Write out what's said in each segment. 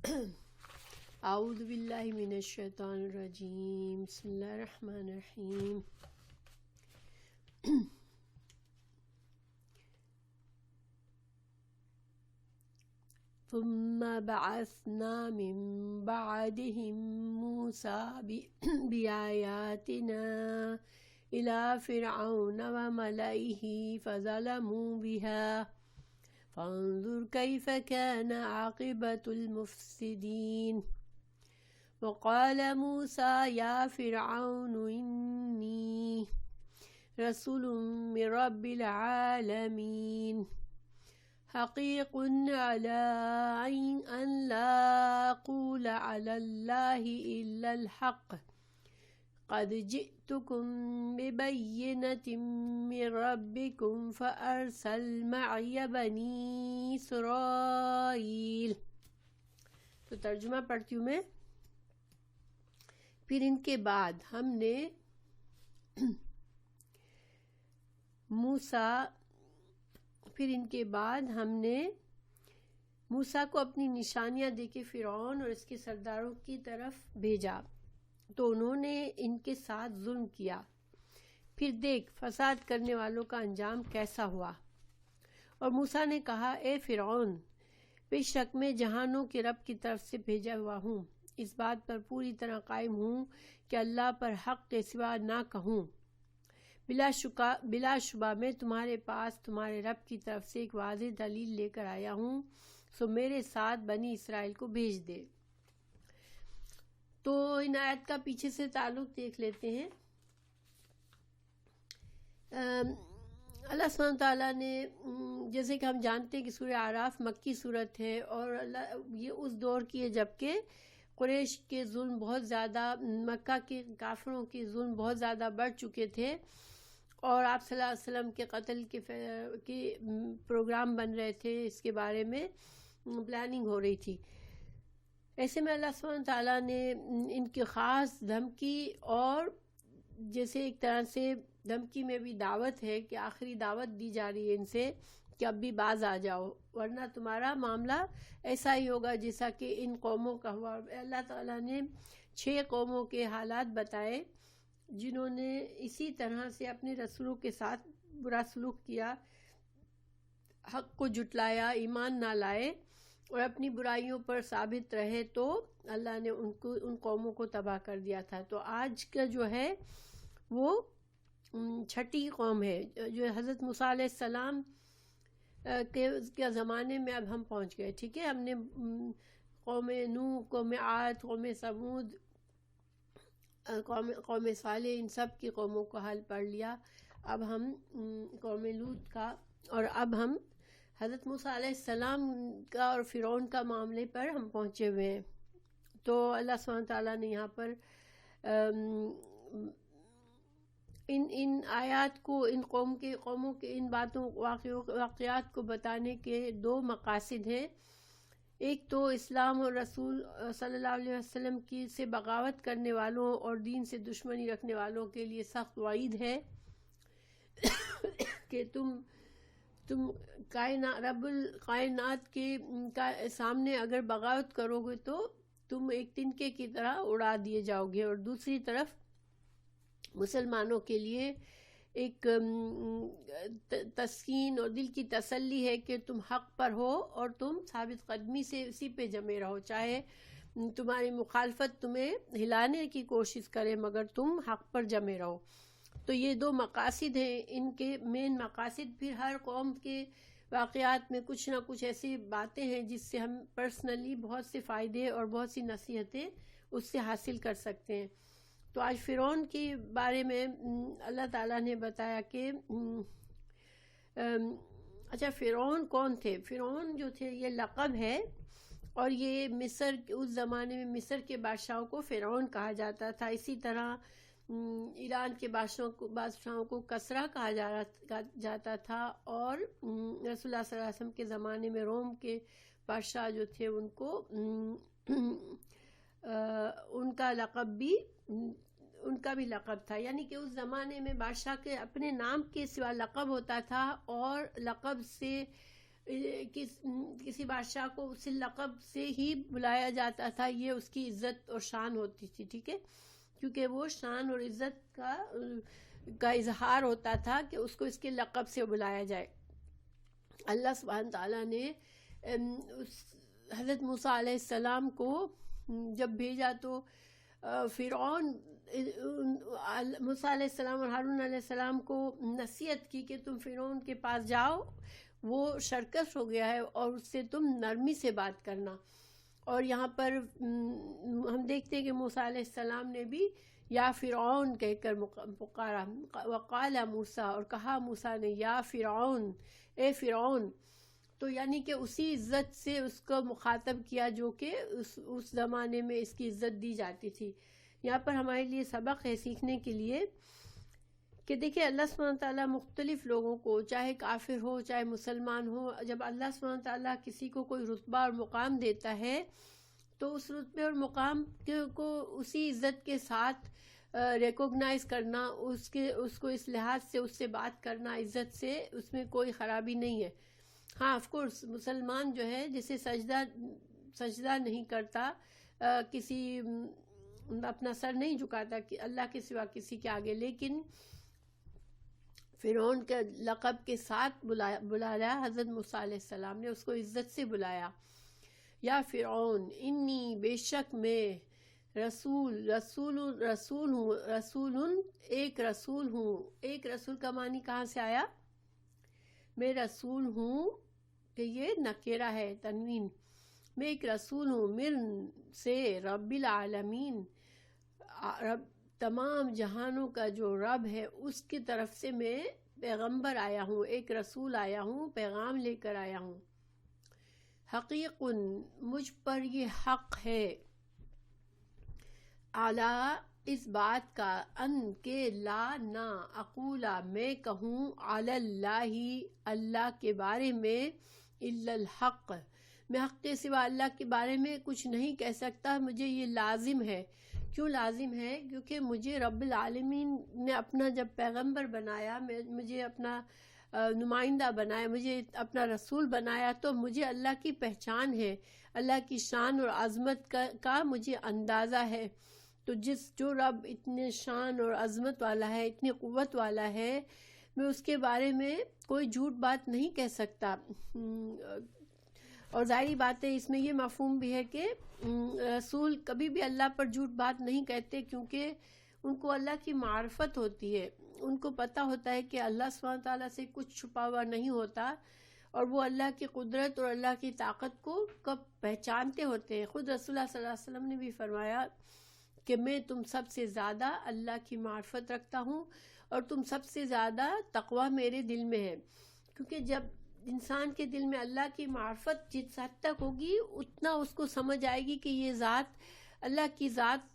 اعوذ باللہ من الشیطان الرجیم، بسم اللہ الرحمن الرحیم۔ ثم بعثنا من بعدهم موسى بآياتنا إلى فرعون وملئه فظلموا بها فانظر كيف كان عاقبة المفسدين. وقال موسى يا فرعون إني رسول من رب العالمين حقيق على أن لا أقول على الله إلا الحق قد جئتكم ببينة من ربكم فأرسل معي بني إسرائيل۔ تو ترجمہ پڑھتی ہوں میں۔ پھر ان کے بعد ہم نے موسیٰ کو اپنی نشانیاں دے کے فرعون اور اس کے سرداروں کی طرف بھیجا، تو انہوں نے ان کے ساتھ ظلم کیا۔ پھر دیکھ فساد کرنے والوں کا انجام کیسا ہوا۔ اور موسیٰ نے کہا، اے فرعون، بے شک میں جہانوں کے رب کی طرف سے بھیجا ہوا ہوں، اس بات پر پوری طرح قائم ہوں کہ اللہ پر حق کے سوا نہ کہوں۔ بلا شبہ میں تمہارے پاس تمہارے رب کی طرف سے ایک واضح دلیل لے کر آیا ہوں، سو میرے ساتھ بنی اسرائیل کو بھیج دے۔ تو ان آیت کا پیچھے سے تعلق دیکھ لیتے ہیں۔ اللہ سبحانہ تعالیٰ نے، جیسے کہ ہم جانتے ہیں کہ سورہ اعراف مکی صورت ہے، اور یہ اس دور کی ہے جبکہ قریش کے ظلم بہت زیادہ، مکہ کے کافروں کے ظلم بہت زیادہ بڑھ چکے تھے، اور آپ صلی اللہ علیہ وسلم کے قتل کے پروگرام بن رہے تھے، اس کے بارے میں پلاننگ ہو رہی تھی۔ ایسے میں اللہ سبحانہ تعالیٰ نے ان کی خاص دھمکی، اور جیسے ایک طرح سے دھمکی میں بھی دعوت ہے کہ آخری دعوت دی جا رہی ہے ان سے کہ اب بھی باز آ جاؤ، ورنہ تمہارا معاملہ ایسا ہی ہوگا جیسا کہ ان قوموں کا ہوا۔ اللہ تعالیٰ نے 6 قوموں کے حالات بتائے جنہوں نے اسی طرح سے اپنے رسولوں کے ساتھ برا سلوک کیا، حق کو جھٹلایا، ایمان نہ لائے اور اپنی برائیوں پر ثابت رہے، تو اللہ نے ان قوموں کو تباہ کر دیا تھا۔ تو آج کا جو ہے وہ 6ٹھی قوم ہے، جو حضرت موسیٰ علیہ السلام کے زمانے میں اب ہم پہنچ گئے۔ ٹھیک ہے، ہم نے قوم نوح، قوم عاد، قوم ثمود، قوم صالح، ان سب کی قوموں کا حال پڑھ لیا۔ اب ہم قوم لوط کا، اور اب ہم حضرت موسیٰ علیہ السلام کا اور فرعون کا معاملے پر ہم پہنچے ہوئے ہیں۔ تو اللہ سبحانہ تعالیٰ نے یہاں پر ان آیات کو، ان قوموں کے ان باتوں، واقعات کو بتانے کے 2 مقاصد ہیں۔ ایک تو اسلام اور رسول صلی اللہ علیہ وسلم کی سے بغاوت کرنے والوں اور دین سے دشمنی رکھنے والوں کے لیے سخت وعید ہے کہ تم رب الکائنات کے سامنے اگر بغاوت کرو گے تو تم ایک تنکے کی طرح اڑا دیے جاؤ گے، اور دوسری طرف مسلمانوں کے لیے ایک تسکین اور دل کی تسلی ہے کہ تم حق پر ہو اور تم ثابت قدمی سے اسی پہ جمے رہو، چاہے تمہاری مخالفت تمہیں ہلانے کی کوشش کرے مگر تم حق پر جمے رہو۔ تو یہ 2 مقاصد ہیں ان کے مین مقاصد۔ پھر ہر قوم کے واقعات میں کچھ نہ کچھ ایسی باتیں ہیں جس سے ہم پرسنلی بہت سے فائدے اور بہت سی نصیحتیں اس سے حاصل کر سکتے ہیں۔ تو آج فرعون کے بارے میں اللہ تعالیٰ نے بتایا کہ اچھا، فرعون کون تھے؟ فرعون جو تھے یہ لقب ہے، اور یہ مصر، اس زمانے میں مصر کے بادشاہوں کو فرعون کہا جاتا تھا۔ اسی طرح ایران کے بادشاہوں کو کسریٰ کہا جاتا تھا، اور رسول اللہ صلی اللہ علیہ وسلم کے زمانے میں روم کے بادشاہ جو تھے ان کو ان کا بھی لقب تھا، یعنی کہ اس زمانے میں بادشاہ کے اپنے نام کے سوا لقب ہوتا تھا، اور لقب سے کسی بادشاہ کو اس لقب سے ہی بلایا جاتا تھا، یہ اس کی عزت اور شان ہوتی تھی، ٹھیک ہے، کیونکہ وہ شان اور عزت کا اظہار ہوتا تھا کہ اس کو اس کے لقب سے بلایا جائے۔ اللہ سبحانہ تعالیٰ نے حضرت موسیٰ علیہ السلام کو جب بھیجا تو فرعون موسیٰ علیہ السلام اور ہارون علیہ السلام کو نصیحت کی کہ تم فرعون کے پاس جاؤ، وہ سرکش ہو گیا ہے اور اس سے تم نرمی سے بات کرنا۔ اور یہاں پر ہم دیکھتے ہیں کہ موسیٰ علیہ السلام نے بھی یا فرعون کہہ کر پکارا، وقال موسیٰ، اور کہا موسیٰ نے یا فرعون، اے فرعون، تو یعنی کہ اسی عزت سے اس کو مخاطب کیا جو کہ اس زمانے میں اس کی عزت دی جاتی تھی۔ یہاں پر ہمارے لیے سبق ہے سیکھنے کے لیے کہ دیکھیں اللہ سبحانہ تعالیٰ مختلف لوگوں کو، چاہے کافر ہو چاہے مسلمان ہو، جب اللہ سبحانہ تعالیٰ کسی کو کوئی رتبہ اور مقام دیتا ہے تو اس رتبے اور مقام کو اسی عزت کے ساتھ ریکوگنائز کرنا، اس کو اس لحاظ سے اس سے بات کرنا عزت سے، اس میں کوئی خرابی نہیں ہے۔ ہاں آف کورس مسلمان جو ہے جسے سجدہ نہیں کرتا، کسی اپنا سر نہیں جھکاتا کہ اللہ کے سوا کسی کے آگے، لیکن فرعون کے لقب کے ساتھ بلایا حضرت موسیٰ علیہ السلام نے، اس کو عزت سے بلایا، یا فرعون انی، بے شک میں، رسول ہوں، ایک رسول ہوں۔ ایک رسول کا معنی کہاں سے آیا؟ میں رسول ہوں، کہ یہ نکرہ ہے، تنوین، میں ایک رسول ہوں، من سے، رب العالمین، تمام جہانوں کا جو رب ہے اس کی طرف سے میں پیغمبر آیا ہوں، ایک رسول آیا ہوں، پیغام لے کر آیا ہوں۔ حقیق، مجھ پر یہ حق ہے، اعلیٰ، اس بات کا، ان کے، لا، نہ، اقولا، میں کہوں، علی اللہ، اللہ کے بارے میں، الا الحق، میں حق کے سوا اللہ کے بارے میں کچھ نہیں کہہ سکتا، مجھے یہ لازم ہے۔ کیوں لازم ہے؟ کیونکہ مجھے رب العالمین نے اپنا جب پیغمبر بنایا، مجھے اپنا نمائندہ بنایا، مجھے اپنا رسول بنایا، تو مجھے اللہ کی پہچان ہے، اللہ کی شان اور عظمت کا مجھے اندازہ ہے۔ تو جو رب اتنے شان اور عظمت والا ہے، اتنی قوت والا ہے، میں اس کے بارے میں کوئی جھوٹ بات نہیں کہہ سکتا۔ اور ظاہری بات ہے اس میں یہ مفہوم بھی ہے کہ رسول کبھی بھی اللہ پر جھوٹ بات نہیں کہتے، کیونکہ ان کو اللہ کی معرفت ہوتی ہے، ان کو پتہ ہوتا ہے کہ اللہ سبحانہ تعالیٰ سے کچھ چھپا ہوا نہیں ہوتا، اور وہ اللہ کی قدرت اور اللہ کی طاقت کو کب پہچانتے ہوتے ہیں۔ خود رسول اللہ صلی اللہ علیہ وسلم نے بھی فرمایا کہ میں تم سب سے زیادہ اللہ کی معرفت رکھتا ہوں، اور تم سب سے زیادہ تقوی میرے دل میں ہے، کیونکہ جب انسان کے دل میں اللہ کی معرفت جس حد تک ہوگی اتنا اس کو سمجھ آئے گی کہ یہ ذات، اللہ کی ذات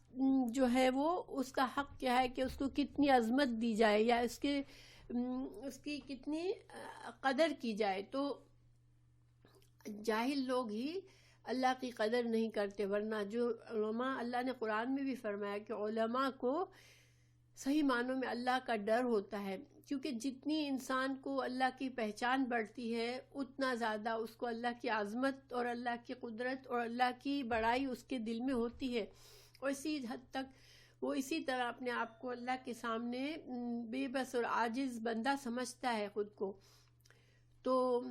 جو ہے وہ اس کا حق کیا ہے کہ اس کو کتنی عظمت دی جائے یا اس کی کتنی قدر کی جائے۔ تو جاہل لوگ ہی اللہ کی قدر نہیں کرتے، ورنہ جو علماء، اللہ نے قرآن میں بھی فرمایا کہ علماء کو صحیح معنوں میں اللہ کا ڈر ہوتا ہے، کیونکہ جتنی انسان کو اللہ کی پہچان بڑھتی ہے اتنا زیادہ اس کو اللہ کی عظمت اور اللہ کی قدرت اور اللہ کی بڑائی اس کے دل میں ہوتی ہے، اور اسی حد تک وہ اسی طرح اپنے آپ کو اللہ کے سامنے بے بس اور عاجز بندہ سمجھتا ہے خود کو۔ تو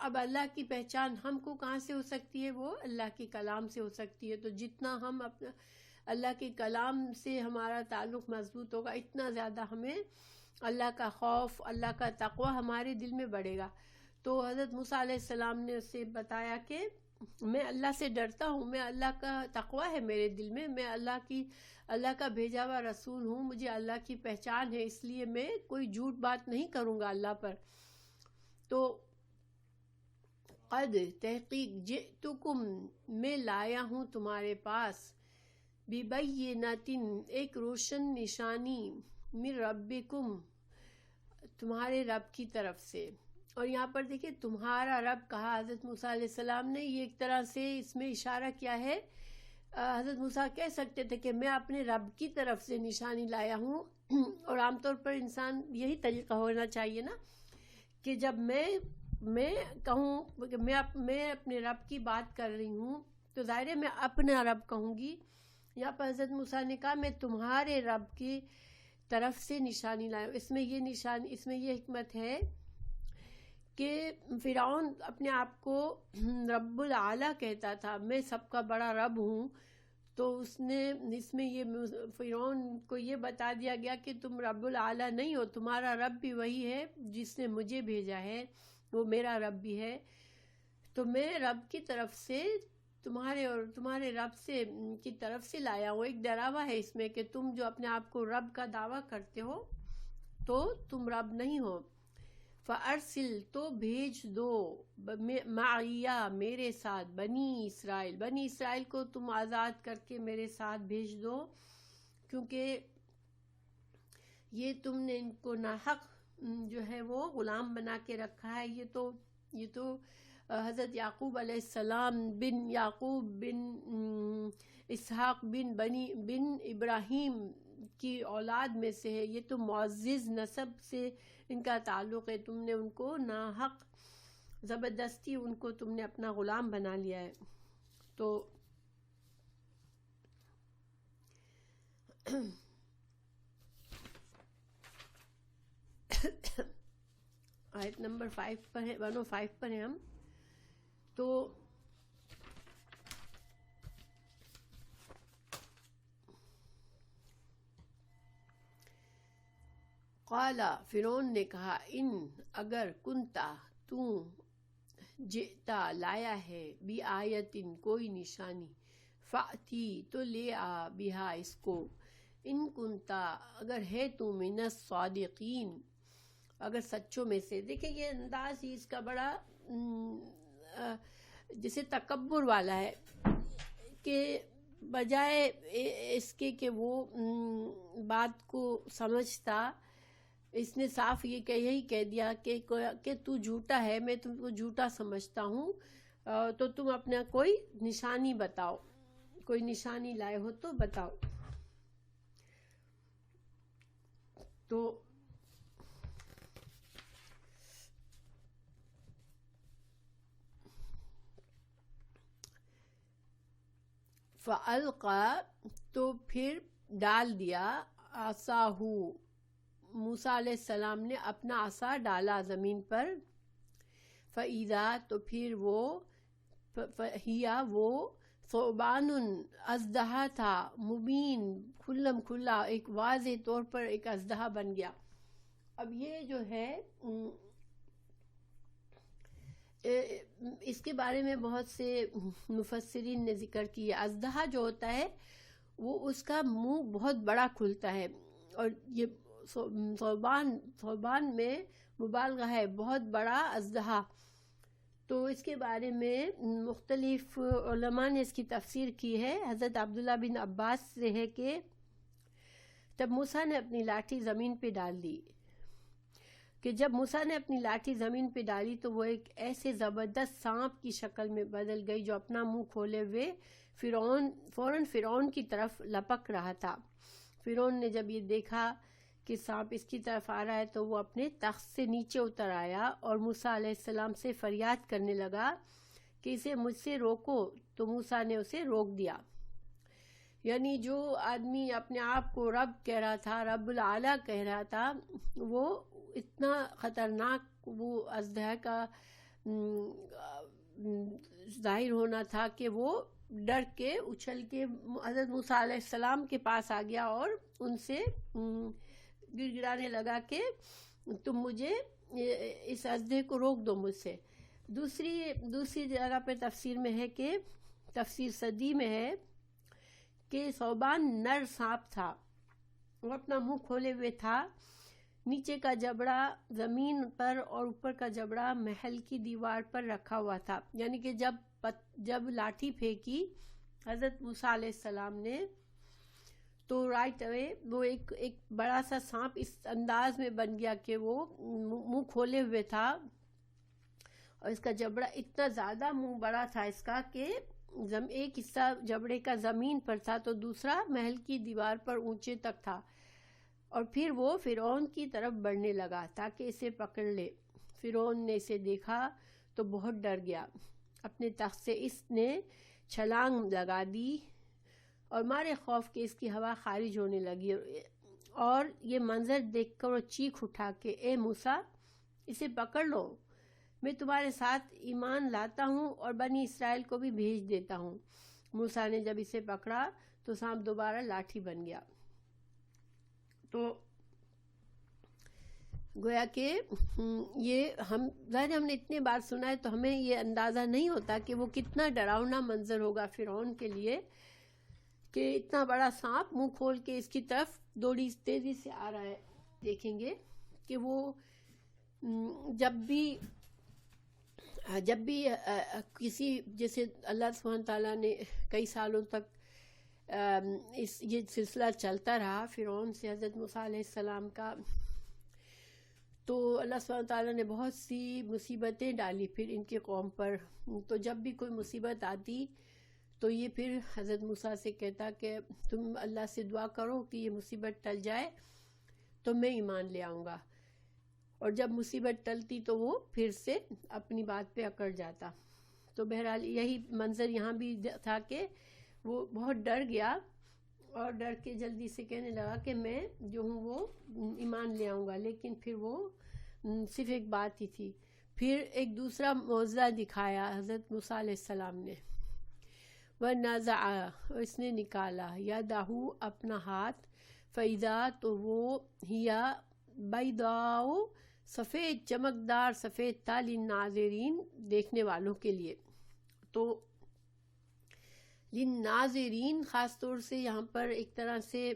اب اللہ کی پہچان ہم کو کہاں سے ہو سکتی ہے؟ وہ اللہ کے کلام سے ہو سکتی ہے۔ تو جتنا ہم اپنا اللہ کے کلام سے ہمارا تعلق مضبوط ہوگا، اتنا زیادہ ہمیں اللہ کا خوف، اللہ کا تقوی ہمارے دل میں بڑھے گا۔ تو حضرت موسیٰ علیہ السلام نے اسے بتایا کہ میں اللہ سے ڈرتا ہوں، میں اللہ کا تقوی ہے میرے دل میں اللہ کا بھیجا ہوا رسول ہوں، مجھے اللہ کی پہچان ہے، اس لیے میں کوئی جھوٹ بات نہیں کروں گا اللہ پر۔ تو قد، تحقیق، جئتکم، میں لایا ہوں تمہارے پاس، ببینۃ، ایک روشن نشانی، من ربکم، تمہارے رب کی طرف سے۔ اور یہاں پر دیکھیں تمہارا رب کہا حضرت موسیٰ علیہ السلام نے، یہ ایک طرح سے اس میں اشارہ کیا ہے، حضرت موسیٰ کہہ سکتے تھے کہ میں اپنے رب کی طرف سے نشانی لایا ہوں، اور عام طور پر انسان یہی طریقہ ہونا چاہیے نا، کہ جب میں میں کہوں کہ میں اپنے رب کی بات کر رہی ہوں تو ظاہر ہے میں اپنا رب کہوں گی. یہاں پر حضرت موسیٰ نے کہا میں تمہارے رب کی طرف سے نشانی لایا ہوں. اس میں یہ حکمت ہے کہ فرعون اپنے آپ کو رب العالی کہتا تھا، میں سب کا بڑا رب ہوں. تو اس میں یہ فرعون کو یہ بتا دیا گیا کہ تم رب العالی نہیں ہو، تمہارا رب بھی وہی ہے جس نے مجھے بھیجا ہے، وہ میرا رب بھی ہے. تو میں رب کی طرف سے تمہارے اور تمہارے رب سے کی طرف سے لایا ہوں. ایک ڈراوا ہے اس میں کہ تم جو اپنے آپ کو رب کا دعویٰ کرتے ہو تو تم رب نہیں ہو. فَأَرْسِلْ تو بھیج دو معیہ میرے ساتھ بنی اسرائیل کو تم آزاد کر کے میرے ساتھ بھیج دو، کیونکہ یہ تم نے ان کو ناحق جو ہے وہ غلام بنا کے رکھا ہے. یہ تو حضرت یعقوب علیہ السلام بن یعقوب بن اسحاق بن ابراہیم کی اولاد میں سے ہے. یہ تو معزز نسب سے ان کا تعلق ہے. تم نے ان کو ناحق زبردستی ان کو تم نے اپنا غلام بنا لیا ہے. تو آیت نمبر 5 پر ہے، 105 پر ہیں ہم. تو قالا فرعون نے کہا ان اگر کنتا تو جئتا لایا ہے بی آیتن کوئی نشانی فاتی تو لے آ بہا اس کو ان کنتا اگر ہے تو من الصادقین اگر سچوں میں سے. دیکھیں یہ انداز ہی اس کا بڑا جسے تکبر والا ہے کہ بجائے اس کے کہ وہ بات کو سمجھتا اس نے صاف یہی کہہ دیا کہ تو جھوٹا ہے، میں تم کو جھوٹا سمجھتا ہوں، تو تم اپنا کوئی نشانی بتاؤ، کوئی نشانی لائے ہو تو بتاؤ. تو فَأَلْقَى تو پھر ڈال دیا عصاہو موسیٰ علیہ السلام نے اپنا عصا ڈالا زمین پر. فَإِذَا تو پھر وہ ثعبان اژدہا تھا مبین کھلم کھلا ایک واضح طور پر ایک اژدہا بن گیا. اب یہ جو ہے اس کے بارے میں بہت سے مفسرین نے ذکر کیا. اژدہا جو ہوتا ہے وہ اس کا منہ بہت بڑا کھلتا ہے، اور یہ ثعبان میں مبالغہ ہے، بہت بڑا اژدہا. تو اس کے بارے میں مختلف علماء نے اس کی تفسیر کی ہے. حضرت عبداللہ بن عباس سے ہے کہ تب موسیٰ نے اپنی لاٹھی زمین پہ ڈال دی، کہ جب موسیٰ نے اپنی لاٹھی زمین پہ ڈالی تو وہ ایک ایسے زبردست سانپ کی شکل میں بدل گئی جو اپنا منہ کھولے ہوئے فوراً فرعون کی طرف لپک رہا تھا. فرعون نے جب یہ دیکھا کہ سانپ اس کی طرف آ رہا ہے تو وہ اپنے تخت سے نیچے اتر آیا اور موسیٰ علیہ السلام سے فریاد کرنے لگا کہ اسے مجھ سے روکو. تو موسیٰ نے اسے روک دیا. یعنی جو آدمی اپنے آپ کو رب کہہ رہا تھا، رب العالی کہہ رہا تھا، وہ اتنا خطرناک وہ اژدہا کا ظاہر ہونا تھا کہ وہ ڈر کے اچھل کے حضرت موسیٰ علیہ السلام کے پاس آ گیا اور ان سے گڑ گڑانے لگا کہ تم مجھے اس اژدہے کو روک دو مجھ سے. دوسری جگہ پہ تفسیر میں ہے کہ تفسیر صدی میں ہے کہ ثعبان نر سانپ تھا، وہ اپنا منہ کھولے ہوئے تھا، نیچے کا جبڑا زمین پر اور اوپر کا جبڑا محل کی دیوار پر رکھا ہوا تھا. یعنی کہ جب لاٹھی پھینکی حضرت موسیٰ علیہ السلام نے تو رائٹ اوے وہ ایک بڑا سا سانپ اس انداز میں بن گیا کہ وہ منہ کھولے ہوئے تھا، اور اس کا جبڑا اتنا زیادہ منہ بڑا تھا اس کا کہ ایک حصہ جبڑے کا زمین پر تھا تو دوسرا محل کی دیوار پر اونچے تک تھا. اور پھر وہ فرعون کی طرف بڑھنے لگا تاکہ اسے پکڑ لے. فرعون نے اسے دیکھا تو بہت ڈر گیا، اپنے تخت سے اس نے چھلانگ لگا دی اور مارے خوف کے اس کی ہوا خارج ہونے لگی، اور یہ منظر دیکھ کر وہ چیخ اٹھا کہ اے موسیٰ، اسے پکڑ لو، میں تمہارے ساتھ ایمان لاتا ہوں اور بنی اسرائیل کو بھی بھیج دیتا ہوں۔ موسیٰ نے جب اسے پکڑا تو سانپ دوبارہ لاٹھی بن گیا۔ تو گویا کہ یہ ظاہر ہم نے اتنی بار سنا ہے تو ہمیں یہ اندازہ نہیں ہوتا کہ وہ کتنا ڈراؤنا منظر ہوگا فرعون کے لیے کہ اتنا بڑا سانپ منہ کھول کے اس کی طرف دوڑی تیزی سے آ رہا ہے۔ دیکھیں گے کہ وہ جب بھی کسی، جیسے اللہ سبحانہ تعالیٰ نے کئی سالوں تک یہ سلسلہ چلتا رہا فرعون سے حضرت موسیٰ علیہ السلام کا، تو اللہ سبحانہ تعالیٰ نے بہت سی مصیبتیں ڈالی پھر ان کی قوم پر۔ تو جب بھی کوئی مصیبت آتی تو یہ پھر حضرت موسیٰ سے کہتا کہ تم اللہ سے دعا کرو کہ یہ مصیبت ٹل جائے تو میں ایمان لے آؤں گا، اور جب مصیبت ٹلتی تو وہ پھر سے اپنی بات پہ اکڑ جاتا۔ تو بہرحال یہی منظر یہاں بھی تھا کہ وہ بہت ڈر گیا اور ڈر کے جلدی سے کہنے لگا کہ میں جو ہوں وہ ایمان لے آؤں گا، لیکن پھر وہ صرف ایک بات ہی تھی۔ پھر ایک دوسرا معجزہ دکھایا حضرت موسیٰ علیہ السلام نے، وَنَزَعَ، اس نے نکالا، یَدَہُ، اپنا ہاتھ، فَإِذَا، تو وہ، ہیا بیضاء، سفید، چمکدار سفید تھا، للناظرین، دیکھنے والوں کے لیے۔ تو للناظرین خاص طور سے یہاں پر ایک طرح سے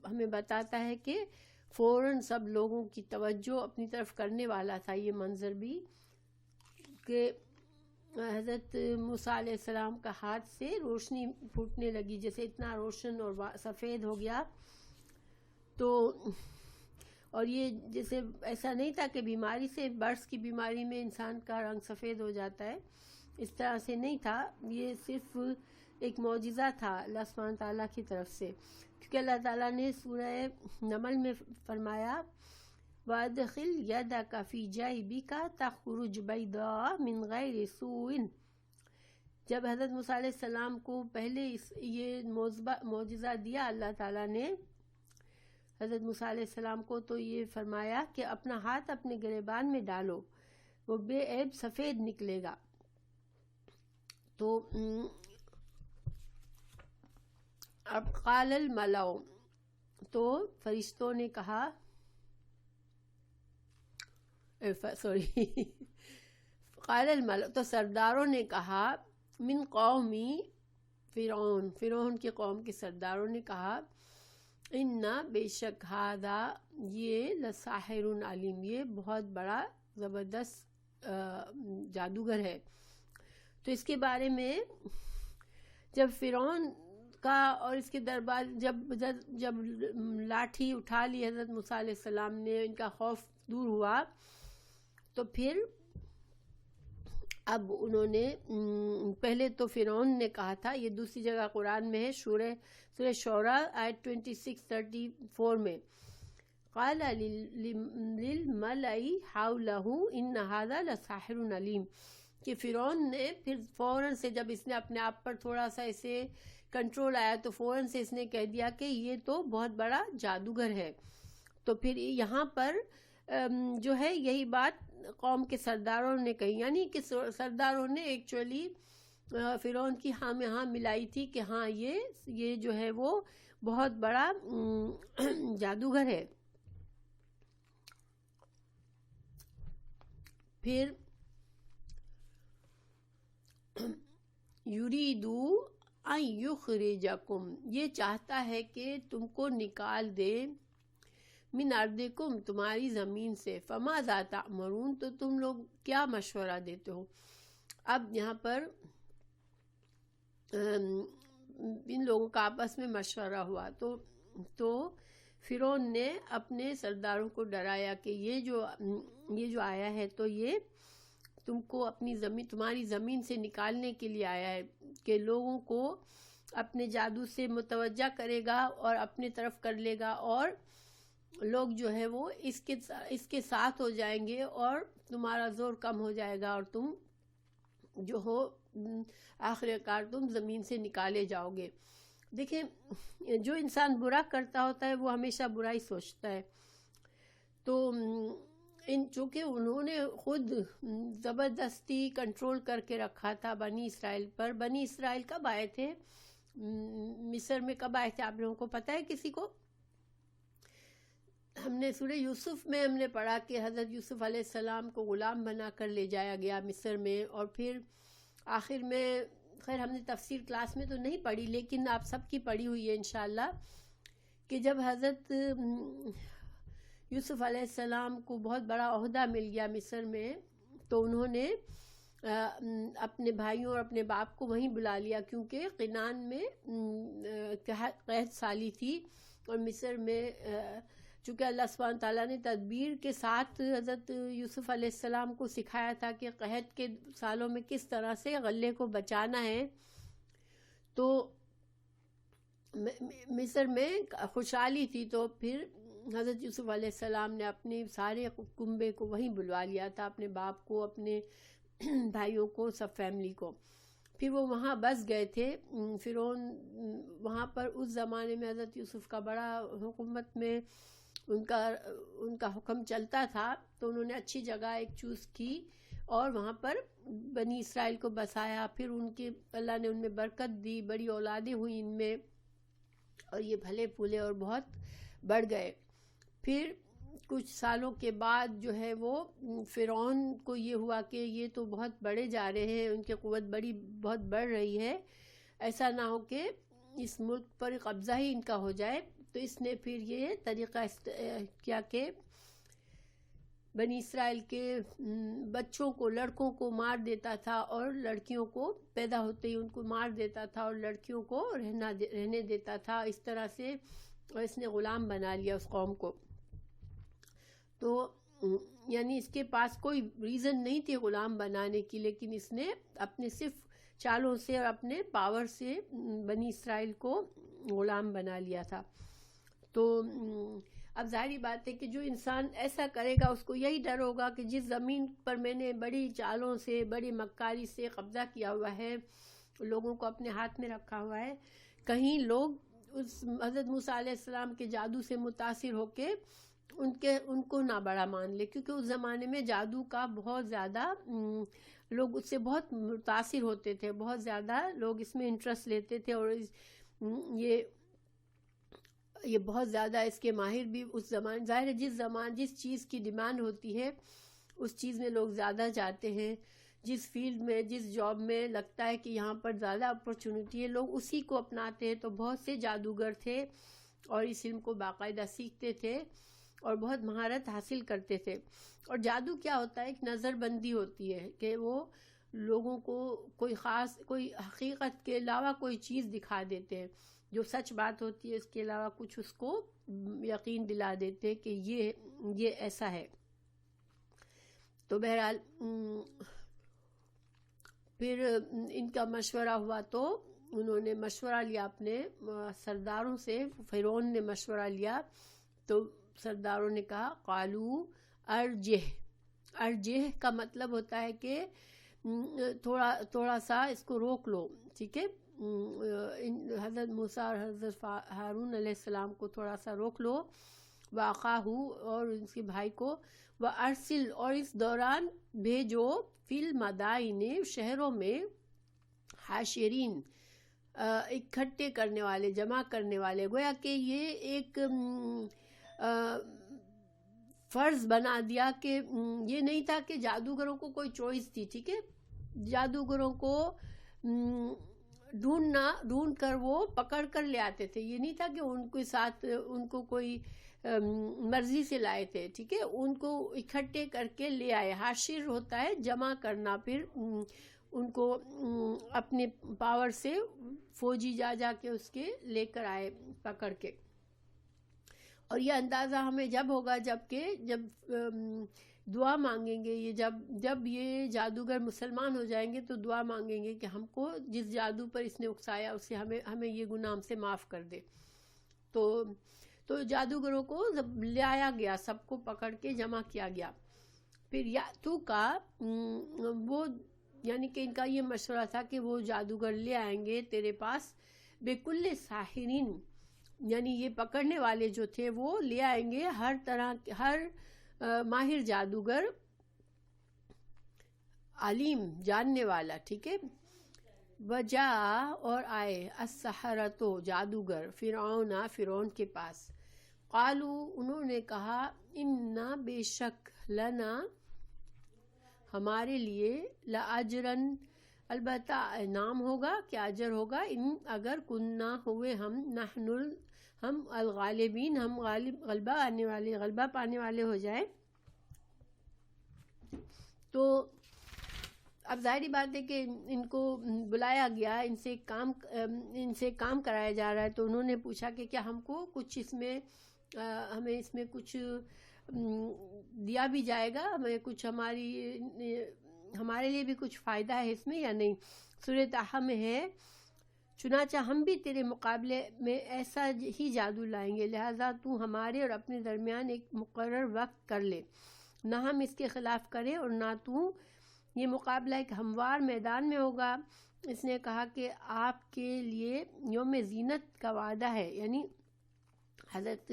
ہمیں بتاتا ہے کہ فوراً سب لوگوں کی توجہ اپنی طرف کرنے والا تھا یہ منظر بھی، کہ حضرت موسیٰ علیہ السلام کا ہاتھ سے روشنی پھوٹنے لگی، جیسے اتنا روشن اور سفید ہو گیا۔ تو اور یہ جیسے ایسا نہیں تھا کہ بیماری سے، برس کی بیماری میں انسان کا رنگ سفید ہو جاتا ہے، اس طرح سے نہیں تھا، یہ صرف ایک معجزہ تھا اللہ سبحانہ تعالیٰ کی طرف سے، کیونکہ اللہ تعالیٰ نے سورہ نمل میں فرمایا وَأَدْخِلْ يَدَكَ فِي جَيْبِكَ تَخْرُجْ بَيْضَاءَ مِنْ غَيْرِ سُوءٍ۔ جب حضرت موسیٰ علیہ السلام کو پہلے یہ معجزہ دیا اللہ تعالیٰ نے حضرت موسیٰ علیہ السلام کو، تو یہ فرمایا کہ اپنا ہاتھ اپنے گریبان میں ڈالو، وہ بے عیب سفید نکلے گا۔ تو اب قال الملأ، تو فرشتوں نے کہا، قال الملأ، تو سرداروں نے کہا، من قومی فرعون، فرعون کی قوم کے سرداروں نے کہا، اِنَّ، بے شک، ہذا، یہ، لساحر علیم، یہ بہت بڑا زبردست جادوگر ہے۔ تو اس کے بارے میں جب فرعون کا اور اس کے دربار جب لاٹھی اٹھا لی حضرت موسیٰ علیہ السلام نے، ان کا خوف دور ہوا، تو پھر اب انہوں نے پہلے تو فرعون نے کہا تھا، یہ دوسری جگہ قرآن میں ہے، سورہ شعراء آیت 26-34 میں، قال للملأ حولہ ان ھذا لساحر علیم، کہ فرعون نے پھر فوراً سے جب اس نے اپنے آپ پر تھوڑا سا اسے کنٹرول آیا تو فوراً سے اس نے کہہ دیا کہ یہ تو بہت بڑا جادوگر ہے۔ تو پھر یہاں پر جو ہے یہی بات قوم کے سرداروں نے کہی، یعنی کہ سرداروں نے ایکچولی فرعون کی ہاں میں ہاں ملائی تھی کہ ہاں یہ جو ہے وہ بہت بڑا جادوگر ہے۔ پھر یریدو ان یخرجکم، یہ چاہتا ہے کہ تم کو نکال دے، من ارضکم، تمہاری زمین سے، فماذا تأمرون، تو تم لوگ کیا مشورہ دیتے ہو۔ اب یہاں پر ان لوگوں کا آپس میں مشورہ ہوا، تو فرعون نے اپنے سرداروں کو ڈرایا کہ یہ جو آیا ہے تو یہ تم کو اپنی زمین، تمہاری زمین سے نکالنے کے لیے آیا ہے، کہ لوگوں کو اپنے جادو سے متوجہ کرے گا اور اپنے طرف کر لے گا، اور لوگ جو ہے وہ اس کے ساتھ ہو جائیں گے اور تمہارا زور کم ہو جائے گا اور تم جو ہو آخر کار تم زمین سے نکالے جاؤ گے. دیکھیں جو انسان برا کرتا ہوتا ہے وہ ہمیشہ برا ہی سوچتا ہے. تو چونکہ انہوں نے خود زبردستی کنٹرول کر کے رکھا تھا بنی اسرائیل پر. بنی اسرائیل کب آئے تھے مصر میں؟ کب آئے تھے آپ لوگوں کو پتہ ہے کسی کو؟ ہم نے سورہ یوسف میں ہم نے پڑھا کہ حضرت یوسف علیہ السلام کو غلام بنا کر لے جایا گیا مصر میں، اور پھر آخر میں، خیر ہم نے تفسیر کلاس میں تو نہیں پڑھی لیکن آپ سب کی پڑھی ہوئی ہے انشاءاللہ، کہ جب حضرت یوسف علیہ السلام کو بہت بڑا عہدہ مل گیا مصر میں تو انہوں نے اپنے بھائیوں اور اپنے باپ کو وہیں بلا لیا، کیونکہ قنان میں قحط سالی تھی اور مصر میں چونکہ اللہ سبحانہ تعالیٰ نے تدبیر کے ساتھ حضرت یوسف علیہ السلام کو سکھایا تھا کہ قحط کے سالوں میں کس طرح سے غلے کو بچانا ہے، تو مصر میں خوشحالی تھی. تو پھر حضرت یوسف علیہ السلام نے اپنے سارے کنبے کو وہیں بلوا لیا تھا، اپنے باپ کو، اپنے بھائیوں کو، سب فیملی کو. پھر وہ وہاں بس گئے تھے. فرعون وہاں پر اس زمانے میں حضرت یوسف کا بڑا حکومت میں ان کا حکم چلتا تھا، تو انہوں نے اچھی جگہ ایک چوز کی اور وہاں پر بنی اسرائیل کو بسایا. پھر اللہ نے ان میں برکت دی، بڑی اولادیں ہوئیں ان میں اور یہ پھلے پھولے اور بہت بڑھ گئے. پھر کچھ سالوں کے بعد جو ہے وہ فرعون کو یہ ہوا کہ یہ تو بہت بڑے جا رہے ہیں، ان کی قوت بہت بڑھ رہی ہے، ایسا نہ ہو کہ اس ملک پر قبضہ ہی ان کا ہو جائے. تو اس نے پھر یہ طریقہ کیا کہ بنی اسرائیل کے بچوں کو، لڑکوں کو مار دیتا تھا اور لڑکیوں کو پیدا ہوتے ہی ان کو مار دیتا تھا اور لڑکیوں کو رہنے دیتا تھا اس طرح سے، اور اس نے غلام بنا لیا اس قوم کو. تو یعنی اس کے پاس کوئی ریزن نہیں تھی غلام بنانے کی، لیکن اس نے اپنے صرف چالوں سے اور اپنے پاور سے بنی اسرائیل کو غلام بنا لیا تھا. تو اب ظاہری بات ہے کہ جو انسان ایسا کرے گا اس کو یہی ڈر ہوگا کہ جس زمین پر میں نے بڑی چالوں سے، بڑی مکاری سے قبضہ کیا ہوا ہے، لوگوں کو اپنے ہاتھ میں رکھا ہوا ہے، کہیں لوگ اس حضرت موسیٰ علیہ السلام کے جادو سے متاثر ہو کے ان کو نہ بڑا مان لے. کیونکہ اس زمانے میں جادو کا بہت زیادہ لوگ اس سے بہت متاثر ہوتے تھے، بہت زیادہ لوگ اس میں انٹرسٹ لیتے تھے، اور یہ بہت زیادہ اس کے ماہر بھی اس زمان، ظاہر ہے جس چیز کی ڈیمانڈ ہوتی ہے اس چیز میں لوگ زیادہ جاتے ہیں، جس فیلڈ میں، جس جاب میں لگتا ہے کہ یہاں پر زیادہ اپرچونٹی ہے لوگ اسی کو اپناتے ہیں. تو بہت سے جادوگر تھے اور اس علم کو باقاعدہ سیکھتے تھے اور بہت مہارت حاصل کرتے تھے. اور جادو کیا ہوتا ہے؟ ایک نظر بندی ہوتی ہے کہ وہ لوگوں کو کوئی حقیقت کے علاوہ کوئی چیز دکھا دیتے ہیں، جو سچ بات ہوتی ہے اس کے علاوہ کچھ اس کو یقین دلا دیتے کہ یہ ایسا ہے. تو بہرحال پھر ان کا مشورہ ہوا تو انہوں نے مشورہ لیا اپنے سرداروں سے. فرعون نے مشورہ لیا تو سرداروں نے کہا قالو ارجہ کا مطلب ہوتا ہے کہ تھوڑا سا اس کو روک لو، ٹھیک ہے. حضرت موسیٰ اور حضرت ہارون علیہ السلام کو تھوڑا سا روک لو، واخاہ اور ان کے بھائی کو، وارسل اور اس دوران بھیجو، فی المدائن شہروں میں، حاشرین اکٹھے کرنے والے، جمع کرنے والے. گویا کہ یہ ایک فرض بنا دیا کہ یہ نہیں تھا کہ جادوگروں کو کوئی چوائس تھی، ٹھیک ہے. جادوگروں کو ڈھونڈ کر وہ پکڑ کر لے آتے تھے، یہ نہیں تھا کہ ان کے ساتھ ان کو کوئی مرضی سے لائے تھے، ٹھیک ہے. ان کو اکٹھے کر کے لے آئے. حاشر ہوتا ہے جمع کرنا، پھر ان کو اپنے پاور سے فوجی جا کے اس کے لے کر آئے پکڑ کے. اور یہ اندازہ ہمیں جب ہوگا جب دعا مانگیں گے، یہ جب یہ جادوگر مسلمان ہو جائیں گے تو دعا مانگیں گے کہ ہم کو جس جادو پر اس نے اکسایا اسے ہمیں یہ گناہ ہم سے معاف کر دے. تو جادوگروں کو لے آیا گیا، سب کو پکڑ کے جمع کیا گیا. پھر یاتو کا وہ یعنی کہ ان کا یہ مشورہ تھا کہ وہ جادوگر لے آئیں گے تیرے پاس بکل ساحرین، یعنی یہ پکڑنے والے جو تھے وہ لے آئیں گے ہر طرح ہر ماہر جادوگر، علیم جاننے والا، ٹھیک ہے. وجا اور آئے السحرۃ جادوگر فرعون کے پاس. قالو انہوں نے کہا انا بے شک لنا ہمارے لیے لاجرن البتہ انعام ہوگا، کیا اجر ہوگا، ان اگر کننا ہوئے ہم الغالبین، ہم غلبہ پانے والے ہو جائیں. تو اب ظاہری بات ہے کہ ان کو بلایا گیا، ان سے کام کرایا جا رہا ہے، تو انہوں نے پوچھا کہ کیا ہم کو کچھ ہمیں اس میں کچھ دیا بھی جائے گا، ہمیں کچھ ہمارے لیے بھی کچھ فائدہ ہے اس میں یا نہیں. سورۃ طٰہٰ میں ہے چنانچہ ہم بھی تیرے مقابلے میں ایسا ہی جادو لائیں گے، لہذا تو ہمارے اور اپنے درمیان ایک مقرر وقت کر لے، نہ ہم اس کے خلاف کریں اور نہ تو. یہ مقابلہ ایک ہموار میدان میں ہوگا. اس نے کہا کہ آپ کے لیے یوم زینت کا وعدہ ہے، یعنی حضرت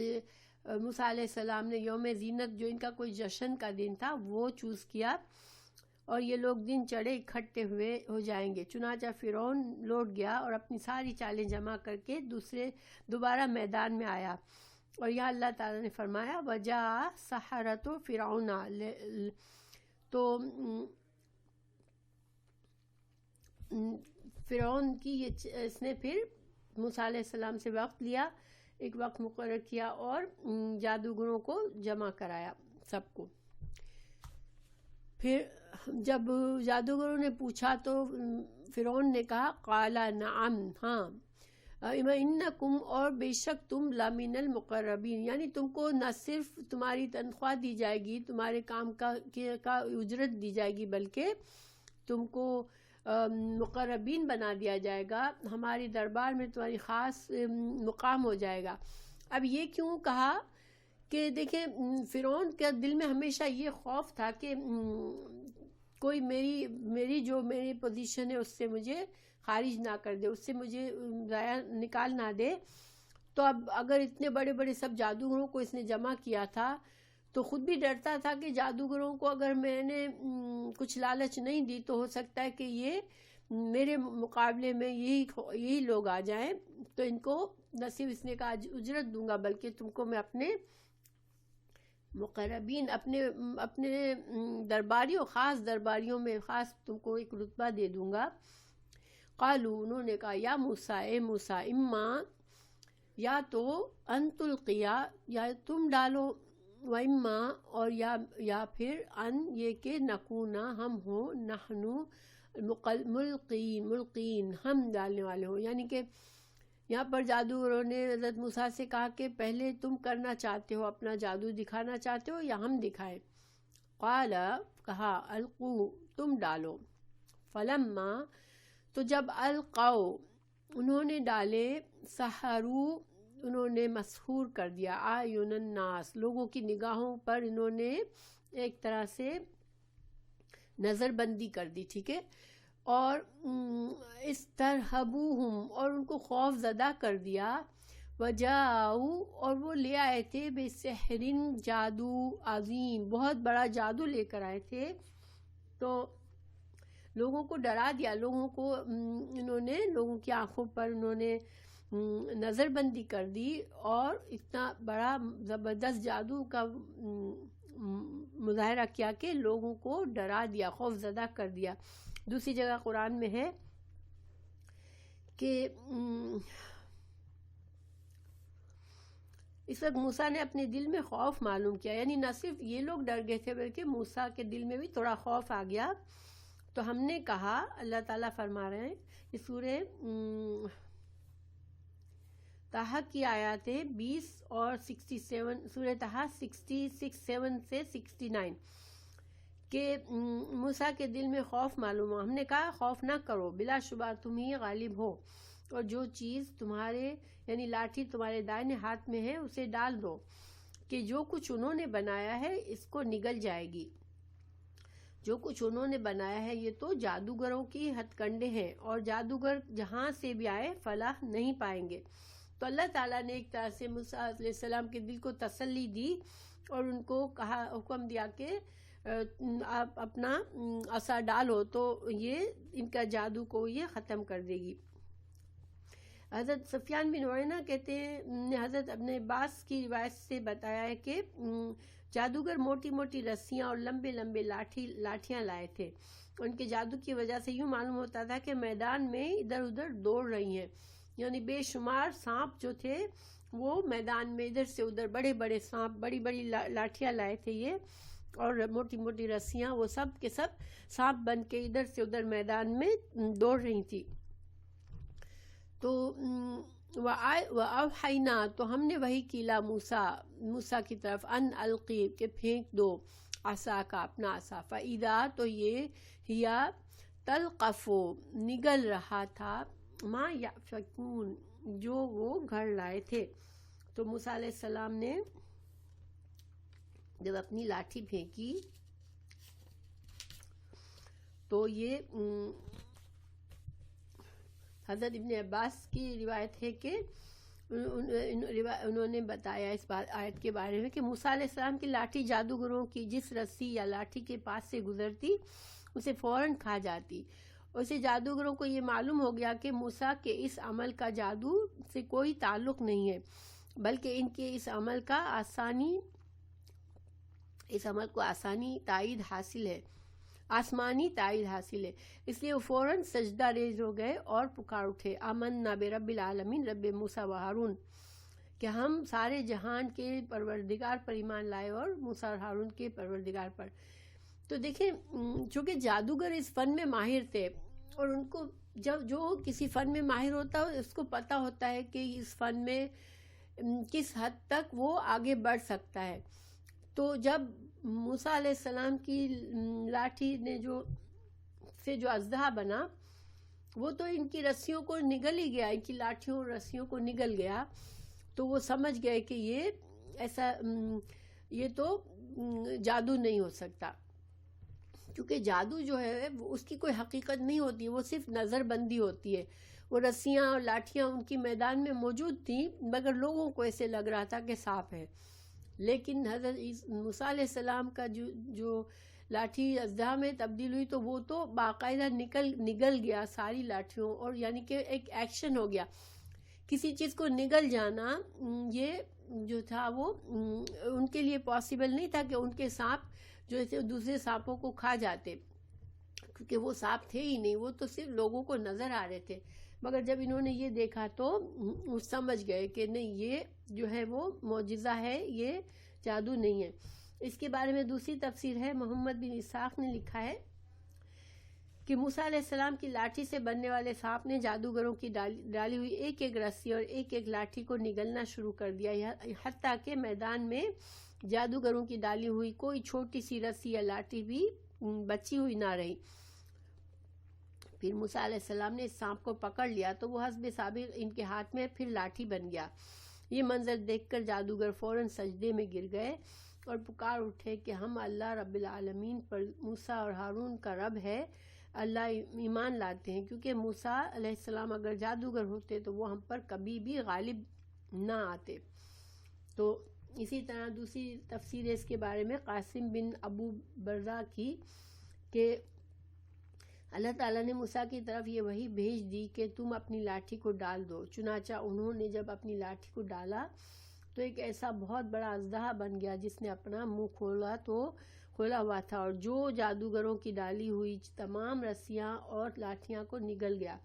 موسیٰ علیہ السلام نے یوم زینت جو ان کا کوئی جشن کا دن تھا وہ چوز کیا، اور یہ لوگ دن چڑھے اکٹھے ہوئے ہو جائیں گے. چنانچہ فرعون لوٹ گیا اور اپنی ساری چالیں جمع کر کے دوبارہ میدان میں آیا. اور یہاں اللہ تعالیٰ نے فرمایا وجاء السحرۃ فرعون، تو فرعون کی اس نے پھر موسیٰ علیہ السلام سے وقت لیا، ایک وقت مقرر کیا اور جادوگروں کو جمع کرایا سب کو. پھر جب جادوگروں نے پوچھا تو فرعون نے کہا قال نعم، ہاں، انکم اور بے شک تم لمن المقربین، یعنی تم کو نہ صرف تمہاری تنخواہ دی جائے گی، تمہارے کام کا اجرت دی جائے گی، بلکہ تم کو مقربین بنا دیا جائے گا، ہماری دربار میں تمہاری خاص مقام ہو جائے گا. اب یہ کیوں کہا کہ دیکھیں فرعون کے دل میں ہمیشہ یہ خوف تھا کہ کوئی میری پوزیشن ہے اس سے مجھے خارج نہ کر دے، اس سے مجھے ضائع نکال نہ دے. تو اب اگر اتنے بڑے بڑے سب جادوگروں کو اس نے جمع کیا تھا تو خود بھی ڈرتا تھا کہ جادوگروں کو اگر میں نے کچھ لالچ نہیں دی تو ہو سکتا ہے کہ یہ میرے مقابلے میں یہی لوگ آ جائیں، تو ان کو نہ صرف اس نے کہا اجرت دوں گا بلکہ تم کو میں اپنے مقربین، اپنے درباریوں، خاص درباریوں میں خاص تم کو ایک رتبہ دے دوں گا. قالو انہوں نے کہا یا موسیٰ، اے موسیٰ، اما یا تو ان تلقیا، یا تم ڈالو، و اما اور یا پھر ان یہ کہ نکونا ہم ہوں، نحنو ملقین ہم ڈالنے والے ہوں. یعنی کہ یہاں پر جادوگروں نے حضرت موسیٰ سے کہا کہ پہلے تم کرنا چاہتے ہو، اپنا جادو دکھانا چاہتے ہو یا ہم دکھائیں. قال کہا القو تم ڈالو. فلما تو جب القوا انہوں نے ڈالے، سحرو انہوں نے مسحور کر دیا، اعین الناس لوگوں کی نگاہوں پر انہوں نے ایک طرح سے نظر بندی کر دی، ٹھیک ہے. اور استرہبوہم اور ان کو خوف زدہ کر دیا. وجاؤ اور وہ لے آئے تھے بسحر جادو عظیم، بہت بڑا جادو لے کر آئے تھے. تو لوگوں کو ڈرا دیا، لوگوں کو لوگوں کی آنکھوں پر انہوں نے نظر بندی کر دی اور اتنا بڑا زبردست جادو کا مظاہرہ کیا کہ لوگوں کو ڈرا دیا، خوف زدہ کر دیا. دوسری جگہ قرآن میں ہے کہ اس وقت موسیٰ نے اپنے دل میں خوف معلوم کیا، یعنی نہ صرف یہ لوگ ڈر گئے تھے بلکہ موسیٰ کے دل میں بھی تھوڑا خوف آ گیا. تو ہم نے کہا، اللہ تعالیٰ فرما رہے ہیں، یہ سورہ طٰہٰ کی آیات 20 اور 67، سورہ طٰہٰ 67 سے 69، کہ موسیٰ کے دل میں خوف معلوم ہوا. ہم نے کہا خوف نہ کرو، بلا شبہ تم ہی غالب ہو. اور جو چیز تمہارے یعنی لاٹھی تمہارے دائیں ہاتھ میں ہے اسے ڈال دو کہ جو کچھ انہوں نے بنایا ہے اس کو نگل جائے گی. جو کچھ انہوں نے بنایا ہے یہ تو جادوگروں کی ہتھ کنڈے ہیں اور جادوگر جہاں سے بھی آئے فلاح نہیں پائیں گے. تو اللہ تعالیٰ نے ایک طرح سے موسیٰ علیہ السلام کے دل کو تسلی دی اور ان کو کہا حکم دیا کہ آپ اپنا عصا ڈالو تو یہ ان کا جادو کو یہ ختم کر دے گی. حضرت سفیان بن عیینہ کہتے ہیں حضرت ابن عباس کی روایت سے بتایا ہے کہ جادوگر موٹی موٹی رسیاں اور لمبے لمبے لاٹھیاں لائے تھے. ان کے جادو کی وجہ سے یوں معلوم ہوتا تھا کہ میدان میں ادھر ادھر دوڑ رہی ہیں. یعنی بے شمار سانپ جو تھے وہ میدان میں ادھر سے ادھر بڑے بڑے سانپ بڑی بڑی لاٹھیاں لائے تھے یہ اور موٹی موٹی رسیاں وہ سب کے سب سانپ بن کے ادھر سے ادھر میدان میں دوڑ رہی تھی. تو وَأَوْحَيْنَا تو ہم نے وحی کیلا موسیٰ کی طرف ان القی کہ پھینک دو عصا کا اپنا عصا. فَإِذَا تو یہ ہیا تلقف نگل رہا تھا ما یأفکون جو وہ گھڑ لائے تھے. تو موسیٰ علیہ السلام نے جب اپنی لاٹھی پھینکی تو یہ حضرت ابن عباس کی روایت ہے کہ انہوں نے بتایا اس آیت کے بارے میں کہ موسیٰ علیہ السلام کی لاٹھی جادوگروں کی جس رسی یا لاٹھی کے پاس سے گزرتی اسے فوراً کھا جاتی. اسے جادوگروں کو یہ معلوم ہو گیا کہ موسیٰ کے اس عمل کا جادو سے کوئی تعلق نہیں ہے بلکہ ان کے اس عمل کو آسمانی تائید حاصل ہے. اس لیے وہ فوراً سجدہ ریز ہو گئے اور پکار اٹھے آمنا برب العالمین رب موسیٰ و ہارون کہ ہم سارے جہان کے پروردگار پر ایمان لائے اور موسیٰ اور ہارون کے پروردگار پر. تو دیکھیں چونکہ جادوگر اس فن میں ماہر تھے اور ان کو جو کسی فن میں ماہر ہوتا ہے اس کو پتہ ہوتا ہے کہ اس فن میں کس حد تک وہ آگے بڑھ سکتا ہے. تو جب موسیٰ علیہ السلام کی لاٹھی نے جو اژدہا بنا وہ تو ان کی رسیوں کو نگل ہی گیا, ان کی لاٹھیوں اور رسیوں کو نگل گیا. تو وہ سمجھ گئے کہ یہ تو جادو نہیں ہو سکتا کیونکہ جادو جو ہے اس کی کوئی حقیقت نہیں ہوتی, وہ صرف نظر بندی ہوتی ہے. وہ رسیاں اور لاٹھیاں ان کی میدان میں موجود تھیں مگر لوگوں کو ایسے لگ رہا تھا کہ سانپ ہے. لیکن حضرت موسیٰ علیہ السلام کا جو لاٹھی اژدہا میں تبدیل ہوئی تو وہ تو باقاعدہ نگل گیا ساری لاٹھیوں اور یعنی کہ ایک ایکشن ہو گیا. کسی چیز کو نگل جانا یہ جو تھا وہ ان کے لیے پاسبل نہیں تھا کہ ان کے سانپ جو تھے دوسرے سانپوں کو کھا جاتے کیونکہ وہ سانپ تھے ہی نہیں, وہ تو صرف لوگوں کو نظر آ رہے تھے. مگر جب انہوں نے یہ دیکھا تو وہ سمجھ گئے کہ نہیں یہ جو ہے وہ معجزہ ہے, یہ جادو نہیں ہے. اس کے بارے میں دوسری تفسیر ہے, محمد بن اسحاق نے لکھا ہے کہ موسیٰ علیہ السلام کی لاٹھی سے بننے والے سانپ نے جادوگروں کی ڈالی ہوئی ایک ایک رسی اور ایک ایک لاٹھی کو نگلنا شروع کر دیا حتیٰ کہ میدان میں جادوگروں کی ڈالی ہوئی کوئی چھوٹی سی رسی یا لاٹھی بھی بچی ہوئی نہ رہی. پھر موسیٰ علیہ السلام نے اس سانپ کو پکڑ لیا تو وہ حسب سابق ان کے ہاتھ میں پھر لاٹھی بن گیا. یہ منظر دیکھ کر جادوگر فوراً سجدے میں گر گئے اور پکار اٹھے کہ ہم اللہ رب العالمین پر موسیٰ اور ہارون کا رب ہے اللہ ایمان لاتے ہیں کیونکہ موسیٰ علیہ السلام اگر جادوگر ہوتے تو وہ ہم پر کبھی بھی غالب نہ آتے. تو اسی طرح دوسری تفسیر اس کے بارے میں قاسم بن ابو برزہ کی کہ اللہ تعالیٰ نے موسیٰ کی طرف یہ وحی بھیج دی کہ تم اپنی لاٹھی کو ڈال دو. چنانچہ انہوں نے جب اپنی لاٹھی کو ڈالا تو ایک ایسا بہت بڑا اژدہا بن گیا جس نے اپنا منہ کھولا ہوا تھا اور جو جادوگروں کی ڈالی ہوئی تمام رسیاں اور لاٹھیاں کو نگل گیا.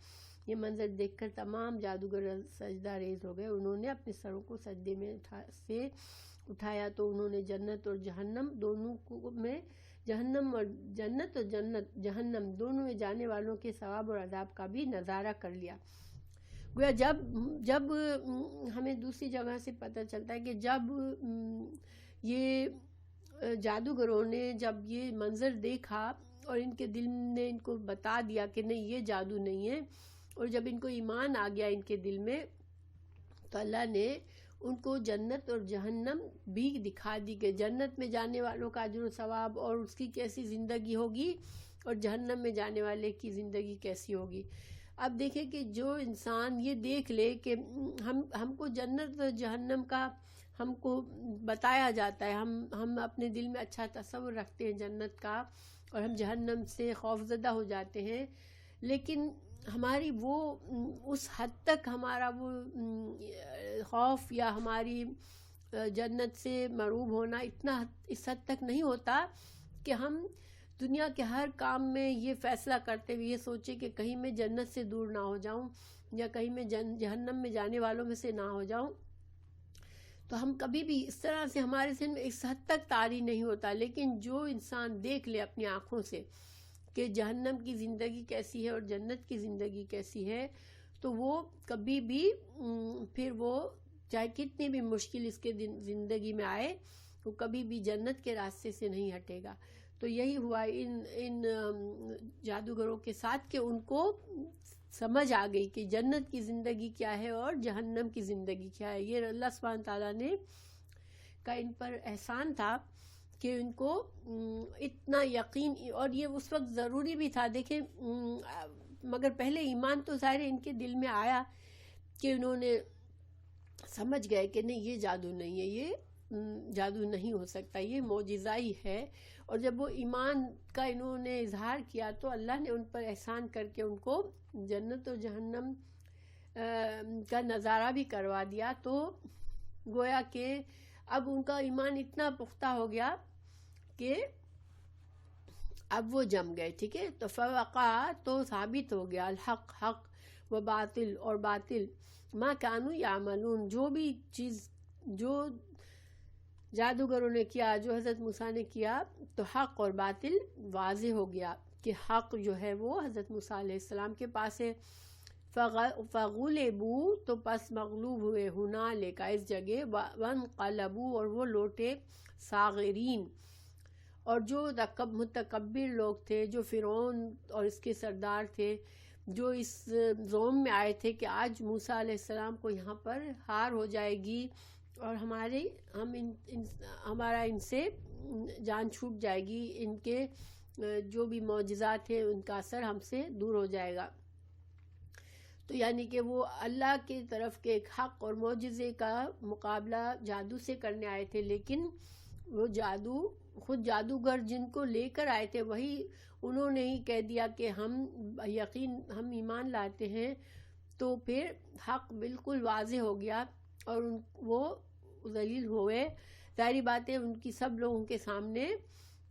یہ منظر دیکھ کر تمام جادوگر سجدہ ریز ہو گئے. انہوں نے اپنے سروں کو سجدے میں اٹھایا تو انہوں نے جنت اور جہنم دونوں میں جہنم دونوں میں جانے والوں کے ثواب اور عذاب کا بھی نظارہ کر لیا. گویا جب ہمیں دوسری جگہ سے پتہ چلتا ہے کہ جب یہ جادوگروں نے جب یہ منظر دیکھا اور ان کے دل نے ان کو بتا دیا کہ نہیں یہ جادو نہیں ہے اور جب ان کو ایمان آ گیا ان کے دل میں تو اللہ نے ان کو جنت اور جہنم بھی دکھا دی کہ جنت میں جانے والوں کا اجر و ثواب اور اس کی کیسی زندگی ہوگی اور جہنم میں جانے والے کی زندگی کیسی ہوگی۔ اب دیکھیں کہ جو انسان یہ دیکھ لے کہ ہم کو جنت اور جہنم کا ہم کو بتایا جاتا ہے، ہم اپنے دل میں اچھا تصور رکھتے ہیں جنت کا اور ہم جہنم سے خوفزدہ ہو جاتے ہیں، لیکن ہماری وہ اس حد تک ہمارا وہ خوف یا ہماری جنت سے مرعوب ہونا اتنا اس حد تک نہیں ہوتا کہ ہم دنیا کے ہر کام میں یہ فیصلہ کرتے ہوئے یہ سوچے کہ کہیں میں جنت سے دور نہ ہو جاؤں یا کہیں میں جہنم میں جانے والوں میں سے نہ ہو جاؤں۔ تو ہم کبھی بھی اس طرح سے ہمارے ذہن میں اس حد تک طاری نہیں ہوتا، لیکن جو انسان دیکھ لے اپنی آنکھوں سے کہ جہنم کی زندگی کیسی ہے اور جنت کی زندگی کیسی ہے، تو وہ کبھی بھی پھر وہ چاہے کتنی بھی مشکل اس کے زندگی میں آئے وہ کبھی بھی جنت کے راستے سے نہیں ہٹے گا۔ تو یہی ہوا ان جادوگروں کے ساتھ کہ ان کو سمجھ آ گئی کہ جنت کی زندگی کیا ہے اور جہنم کی زندگی کیا ہے۔ یہ اللہ سبحانہ تعالیٰ نے کا ان پر احسان تھا کہ ان کو اتنا یقین، اور یہ اس وقت ضروری بھی تھا۔ دیکھیں مگر پہلے ایمان تو ظاہر ان کے دل میں آیا کہ انہوں نے سمجھ گئے کہ نہیں یہ جادو نہیں ہے، یہ جادو نہیں ہو سکتا، یہ معجزہ ہی ہے۔ اور جب وہ ایمان کا انہوں نے اظہار کیا تو اللہ نے ان پر احسان کر کے ان کو جنت اور جہنم کا نظارہ بھی کروا دیا۔ تو گویا کہ اب ان کا ایمان اتنا پختہ ہو گیا کہ اب وہ جم گئے، ٹھیک ہے۔ تو فوقع تو ثابت ہو گیا الحق حق و باطل اور باطل، ما کانوا یعملون جو بھی چیز جو جادوگروں نے کیا، جو حضرت موسیٰ نے کیا، تو حق اور باطل واضح ہو گیا کہ حق جو ہے وہ حضرت موسیٰ علیہ السلام کے پاس ہے۔ فغلبوا تو پس مغلوب ہوئے، ہنالک اس جگہ، وانقلبوا اور وہ لوٹے، صاغرین اور جو متکبر لوگ تھے، جو فرعون اور اس کے سردار تھے، جو اس زوم میں آئے تھے کہ آج موسیٰ علیہ السلام کو یہاں پر ہار ہو جائے گی اور ہمارا ان سے جان چھوٹ جائے گی، ان کے جو بھی معجزات ہیں ان کا اثر ہم سے دور ہو جائے گا۔ تو یعنی کہ وہ اللہ کی طرف کے ایک حق اور معجزے کا مقابلہ جادو سے کرنے آئے تھے، لیکن وہ خود جادوگر جن کو لے کر آئے تھے وہی انہوں نے ہی کہہ دیا کہ ہم ایمان لاتے ہیں۔ تو پھر حق بالکل واضح ہو گیا اور وہ ذلیل ہوئے۔ ظاہری بات ہے ان کی سب لوگوں کے سامنے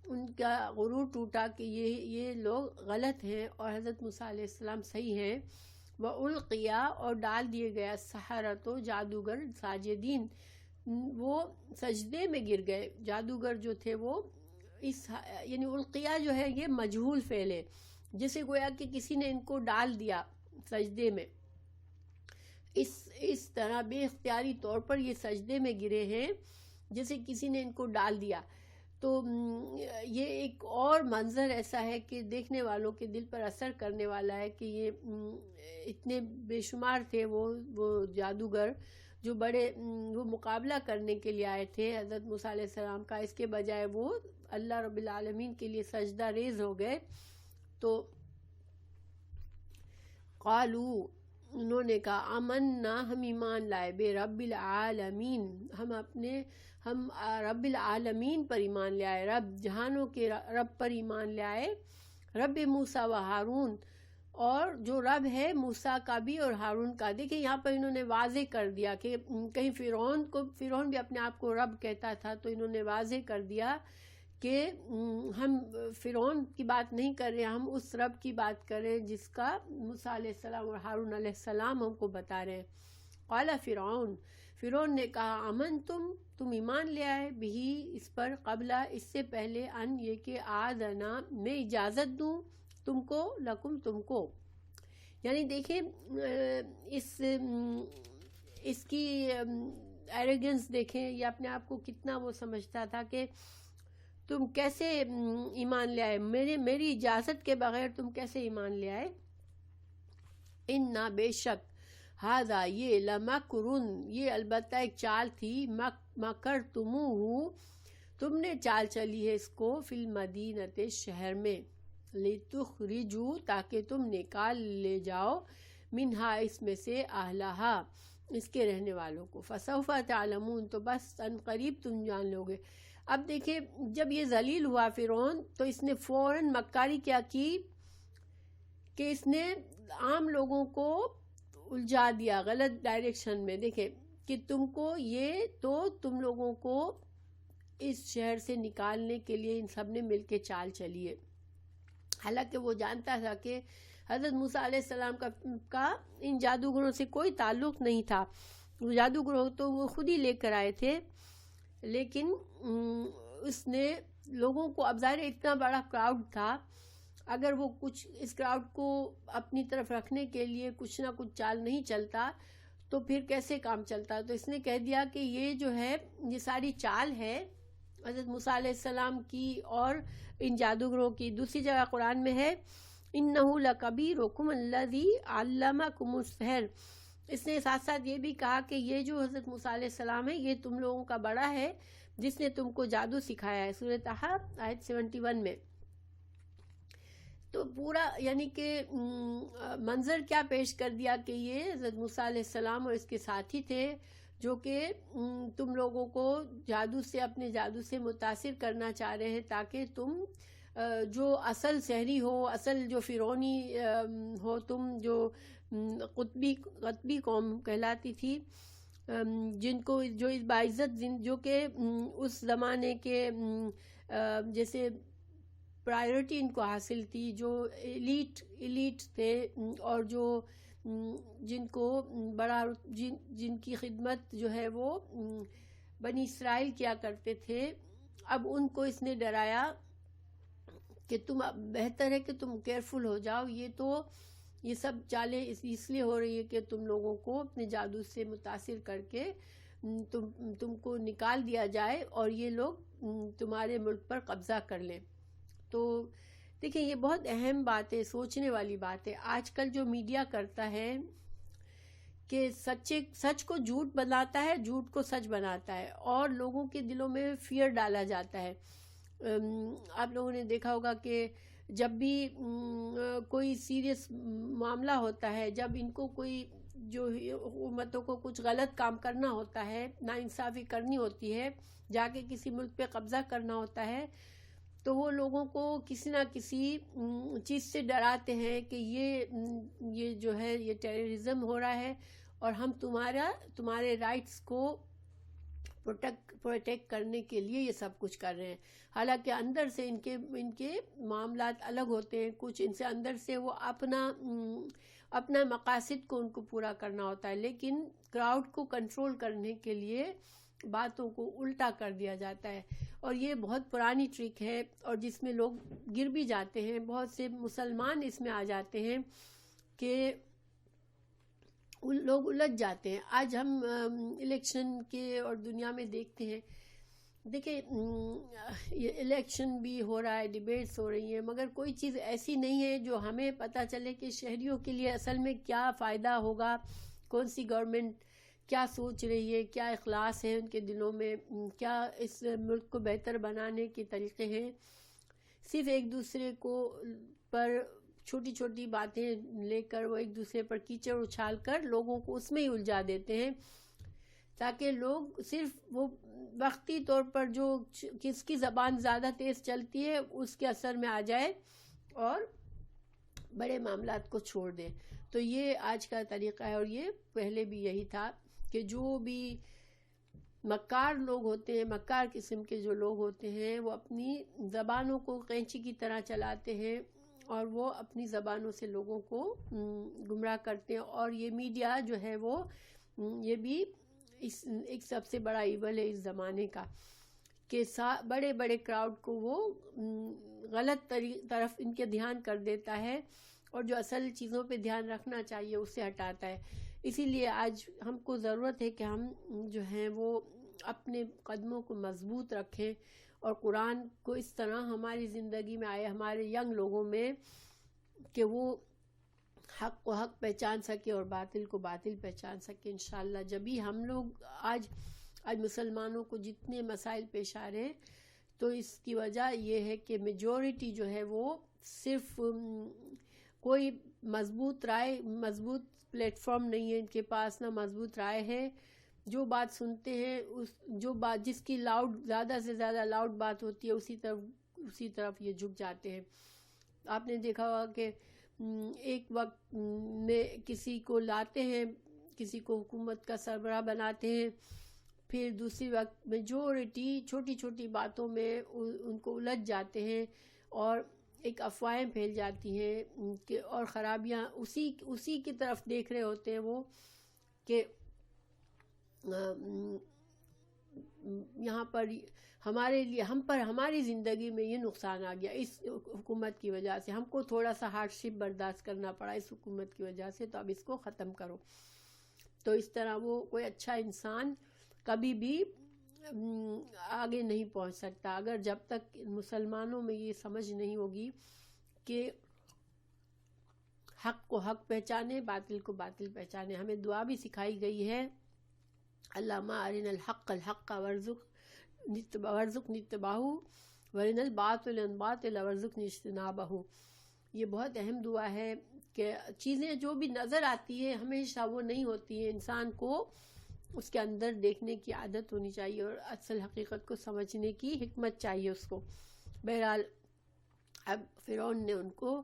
ان کا غرور ٹوٹا کہ یہ لوگ غلط ہیں اور حضرت موسیٰ علیہ السلام صحیح ہیں۔ وَأُلْقِيَا اور ڈال دیے گئے السحرۃ جادوگر، ساجدین وہ سجدے میں گر گئے۔ جادوگر جو تھے وہ یعنی القیا جو ہے یہ مجہول فعل ہے، جسے گویا کہ کسی نے ان کو ڈال دیا سجدے میں، اس طرح بے اختیاری طور پر یہ سجدے میں گرے ہیں جیسے کسی نے ان کو ڈال دیا۔ تو یہ ایک اور منظر ایسا ہے کہ دیکھنے والوں کے دل پر اثر کرنے والا ہے کہ یہ اتنے بے شمار تھے وہ جادوگر جو وہ مقابلہ کرنے کے لیے آئے تھے حضرت موسیٰ علیہ السلام کا، اس کے بجائے وہ اللہ رب العالمین کے لیے سجدہ ریز ہو گئے۔ تو قالو انہوں نے کہا آمنا ہم ایمان لائے بے رب العالمین، ہم رب العالمین پر ایمان لے آئے، رب جہانوں کے رب پر ایمان لے آئے، رب موسیٰ و ہارون، اور جو رب ہے موسیٰ کا بھی اور ہارون کا۔ دیکھیں یہاں پر انہوں نے واضح کر دیا کہ کہیں فرعون بھی اپنے آپ کو رب کہتا تھا، تو انہوں نے واضح کر دیا کہ ہم فرعون کی بات نہیں کر رہے، ہم اس رب کی بات کر رہے جس کا موسیٰ علیہ السلام اور ہارون علیہ السلام ہم کو بتا رہے ہیں۔ قال فرعون نے کہا امن تم ایمان لے آئے بھی اس پر، قبل اس سے پہلے، ان یہ کہ آذنا میں اجازت دوں تم کو، لکم تم کو۔ یعنی دیکھیں اس کی ایروگنس دیکھیں، یہ اپنے آپ کو کتنا وہ سمجھتا تھا کہ تم کیسے ایمان لے آئے، میری اجازت کے بغیر تم کیسے ایمان لے آئے۔ انا بے شک، ہاذا یہ، لمکرن یہ البتہ ایک چال تھی، مکرتموہ تم نے چال چلی ہے اس کو، فی المدینۃ شہر میں، لتخرجوا تاکہ تم نکال لے جاؤ، منہا اس میں سے، اہلہا اس کے رہنے والوں کو، فسوف تعلمون تو بس ان قریب تم جان لو گے۔ اب دیکھیں جب یہ ذلیل ہوا فرعون تو اس نے فوراً مکاری کیا کی کہ اس نے عام لوگوں کو الجھا دیا غلط ڈائریکشن میں۔ دیکھیں کہ تم کو یہ تو تم لوگوں کو اس شہر سے نکالنے کے لیے ان سب نے مل کے چال چلی ہے، حالانکہ وہ جانتا تھا کہ حضرت موسیٰ علیہ السلام کا ان جادوگروں سے کوئی تعلق نہیں تھا، وہ جادوگر تو وہ خود ہی لے کر آئے تھے، لیکن اس نے لوگوں کو، اب ظاہر اتنا بڑا کراؤڈ تھا، اگر وہ کچھ اس کراؤڈ کو اپنی طرف رکھنے کے لیے کچھ نہ کچھ چال نہیں چلتا تو پھر کیسے کام چلتا۔ تو اس نے کہہ دیا کہ یہ جو ہے یہ ساری چال ہے حضرت موسیٰ علیہ السلام کی اور ان جادوگروں کی۔ دوسری جگہ قرآن میں ہے اِنَّهُ لَكَبِيرُكُمُ الَّذِي عَلَّمَكُمُ السِّحْرَ، اس نے ساتھ ساتھ یہ بھی کہا کہ یہ جو حضرت موسیٰ علیہ السلام ہے یہ تم لوگوں کا بڑا ہے جس نے تم کو جادو سکھایا ہے، سورۃ طٰہٰ آیت 71 میں۔ تو پورا یعنی کہ منظر کیا پیش کر دیا کہ یہ حضرت موسیٰ علیہ السلام اور اس کے ساتھی تھے جو کہ تم لوگوں کو جادو سے، اپنے جادو سے متاثر کرنا چاہ رہے ہیں تاکہ تم جو اصل سحری ہو، اصل جو فرعونی ہو، تم جو قطبی قوم کہلاتی تھی، جن کو جو اس باعزت جو کہ اس زمانے کے جیسے پرائیورٹی ان کو حاصل تھی، جو ایلیٹ تھے اور جو جن کو بڑا جن کی خدمت جو ہے وہ بنی اسرائیل کیا کرتے تھے، اب ان کو اس نے ڈرایا کہ تم بہتر ہے کہ تم کیئرفل ہو جاؤ، یہ سب چالیں اس لیے ہو رہی ہے کہ تم لوگوں کو اپنے جادو سے متاثر کر کے تم کو نکال دیا جائے اور یہ لوگ تمہارے ملک پر قبضہ کر لیں۔ تو دیکھیں یہ بہت اہم بات ہے، سوچنے والی بات ہے۔ آج کل جو میڈیا کرتا ہے کہ سچ کو جھوٹ بناتا ہے، جھوٹ کو سچ بناتا ہے، اور لوگوں کے دلوں میں فیئر ڈالا جاتا ہے۔ آپ لوگوں نے دیکھا ہوگا کہ جب بھی کوئی سیریس معاملہ ہوتا ہے، جب ان کو کوئی جو حکومتوں کو کچھ غلط کام کرنا ہوتا ہے، ناانصافی کرنی ہوتی ہے، جا کے کسی ملک پہ قبضہ کرنا ہوتا ہے، تو وہ لوگوں کو کسی نہ کسی چیز سے ڈراتے ہیں کہ یہ جو ہے یہ ٹیررزم ہو رہا ہے اور ہم تمہارے رائٹس کو پروٹیکٹ کرنے کے لیے یہ سب کچھ کر رہے ہیں، حالانکہ اندر سے ان کے معاملات الگ ہوتے ہیں، کچھ ان سے اندر سے وہ اپنا مقاصد کو ان کو پورا کرنا ہوتا ہے، لیکن کراؤڈ کو کنٹرول کرنے کے لیے باتوں کو الٹا کر دیا جاتا ہے، اور یہ بہت پرانی ٹرک ہے اور جس میں لوگ گر بھی جاتے ہیں، بہت سے مسلمان اس میں آ جاتے ہیں کہ لوگ الجھ جاتے ہیں۔ آج ہم الیکشن کے اور دنیا میں دیکھتے ہیں، دیکھیں یہ الیکشن بھی ہو رہا ہے، ڈیبیٹس ہو رہی ہیں، مگر کوئی چیز ایسی نہیں ہے جو ہمیں پتہ چلے کہ شہریوں کے لیے اصل میں کیا فائدہ ہوگا، کون سی گورنمنٹ کیا سوچ رہی ہے، کیا اخلاص ہے ان کے دلوں میں، کیا اس ملک کو بہتر بنانے کے طریقے ہیں۔ صرف ایک دوسرے کو پر چھوٹی چھوٹی باتیں لے کر وہ ایک دوسرے پر کیچڑ اچھال کر لوگوں کو اس میں ہی الجھا دیتے ہیں، تاکہ لوگ صرف وہ وقتی طور پر جو کس کی زبان زیادہ تیز چلتی ہے اس کے اثر میں آ جائے اور بڑے معاملات کو چھوڑ دیں۔ تو یہ آج کا طریقہ ہے، اور یہ پہلے بھی یہی تھا کہ جو بھی مکار لوگ ہوتے ہیں، مکار قسم کے جو لوگ ہوتے ہیں، وہ اپنی زبانوں کو قینچی کی طرح چلاتے ہیں اور وہ اپنی زبانوں سے لوگوں کو گمراہ کرتے ہیں، اور یہ میڈیا جو ہے وہ یہ بھی ایک سب سے بڑا ایول ہے اس زمانے کا، کہ بڑے بڑے کراؤڈ کو وہ غلط طرف ان کے دھیان کر دیتا ہے اور جو اصل چیزوں پہ دھیان رکھنا چاہیے اسے ہٹاتا ہے۔ اسی لیے آج ہم کو ضرورت ہے کہ ہم جو ہیں وہ اپنے قدموں کو مضبوط رکھیں اور قرآن کو اس طرح ہماری زندگی میں آئے، ہمارے ینگ لوگوں میں، کہ وہ حق کو حق پہچان سکے اور باطل کو باطل پہچان سکے انشاءاللہ. جبھی ہم لوگ آج مسلمانوں کو جتنے مسائل پیش آ رہے ہیں تو اس کی وجہ یہ ہے کہ میجورٹی جو ہے وہ صرف کوئی مضبوط پلیٹ فارم نہیں ہے ان کے پاس، نہ مضبوط رائے ہے. جو بات سنتے ہیں جو بات جس کی زیادہ سے زیادہ لاؤڈ بات ہوتی ہے اسی طرف یہ جھک جاتے ہیں. آپ نے دیکھا ہوگا کہ ایک وقت میں کسی کو لاتے ہیں، کسی کو حکومت کا سربراہ بناتے ہیں، پھر دوسری وقت میجورٹی چھوٹی چھوٹی باتوں میں ان کو الجھ جاتے ہیں اور ایک افواہیں پھیل جاتی ہیں کہ اور خرابیاں اسی کی طرف دیکھ رہے ہوتے ہیں وہ کہ یہاں پر ہمارے لیے ہماری زندگی میں یہ نقصان آ گیا اس حکومت کی وجہ سے، ہم کو تھوڑا سا ہارڈ شپ برداشت کرنا پڑا اس حکومت کی وجہ سے، تو اب اس کو ختم کرو. تو اس طرح وہ کوئی اچھا انسان کبھی بھی آگے نہیں پہنچ سکتا اگر جب تک مسلمانوں میں یہ سمجھ نہیں ہوگی کہ حق کو حق پہچانے، باطل کو باطل پہچانے. ہمیں دعا بھی سکھائی گئی ہے، اللہم ارنا الحق الحق وارزقنا اتباعہ وارنا الباطل الباطل وارزقنا اجتنابہ. یہ بہت اہم دعا ہے کہ چیزیں جو بھی نظر آتی ہے ہمیشہ وہ نہیں ہوتی ہیں، انسان کو اس کے اندر دیکھنے کی عادت ہونی چاہیے اور اصل حقیقت کو سمجھنے کی حکمت چاہیے اس کو. بہرحال اب فرعون نے ان کو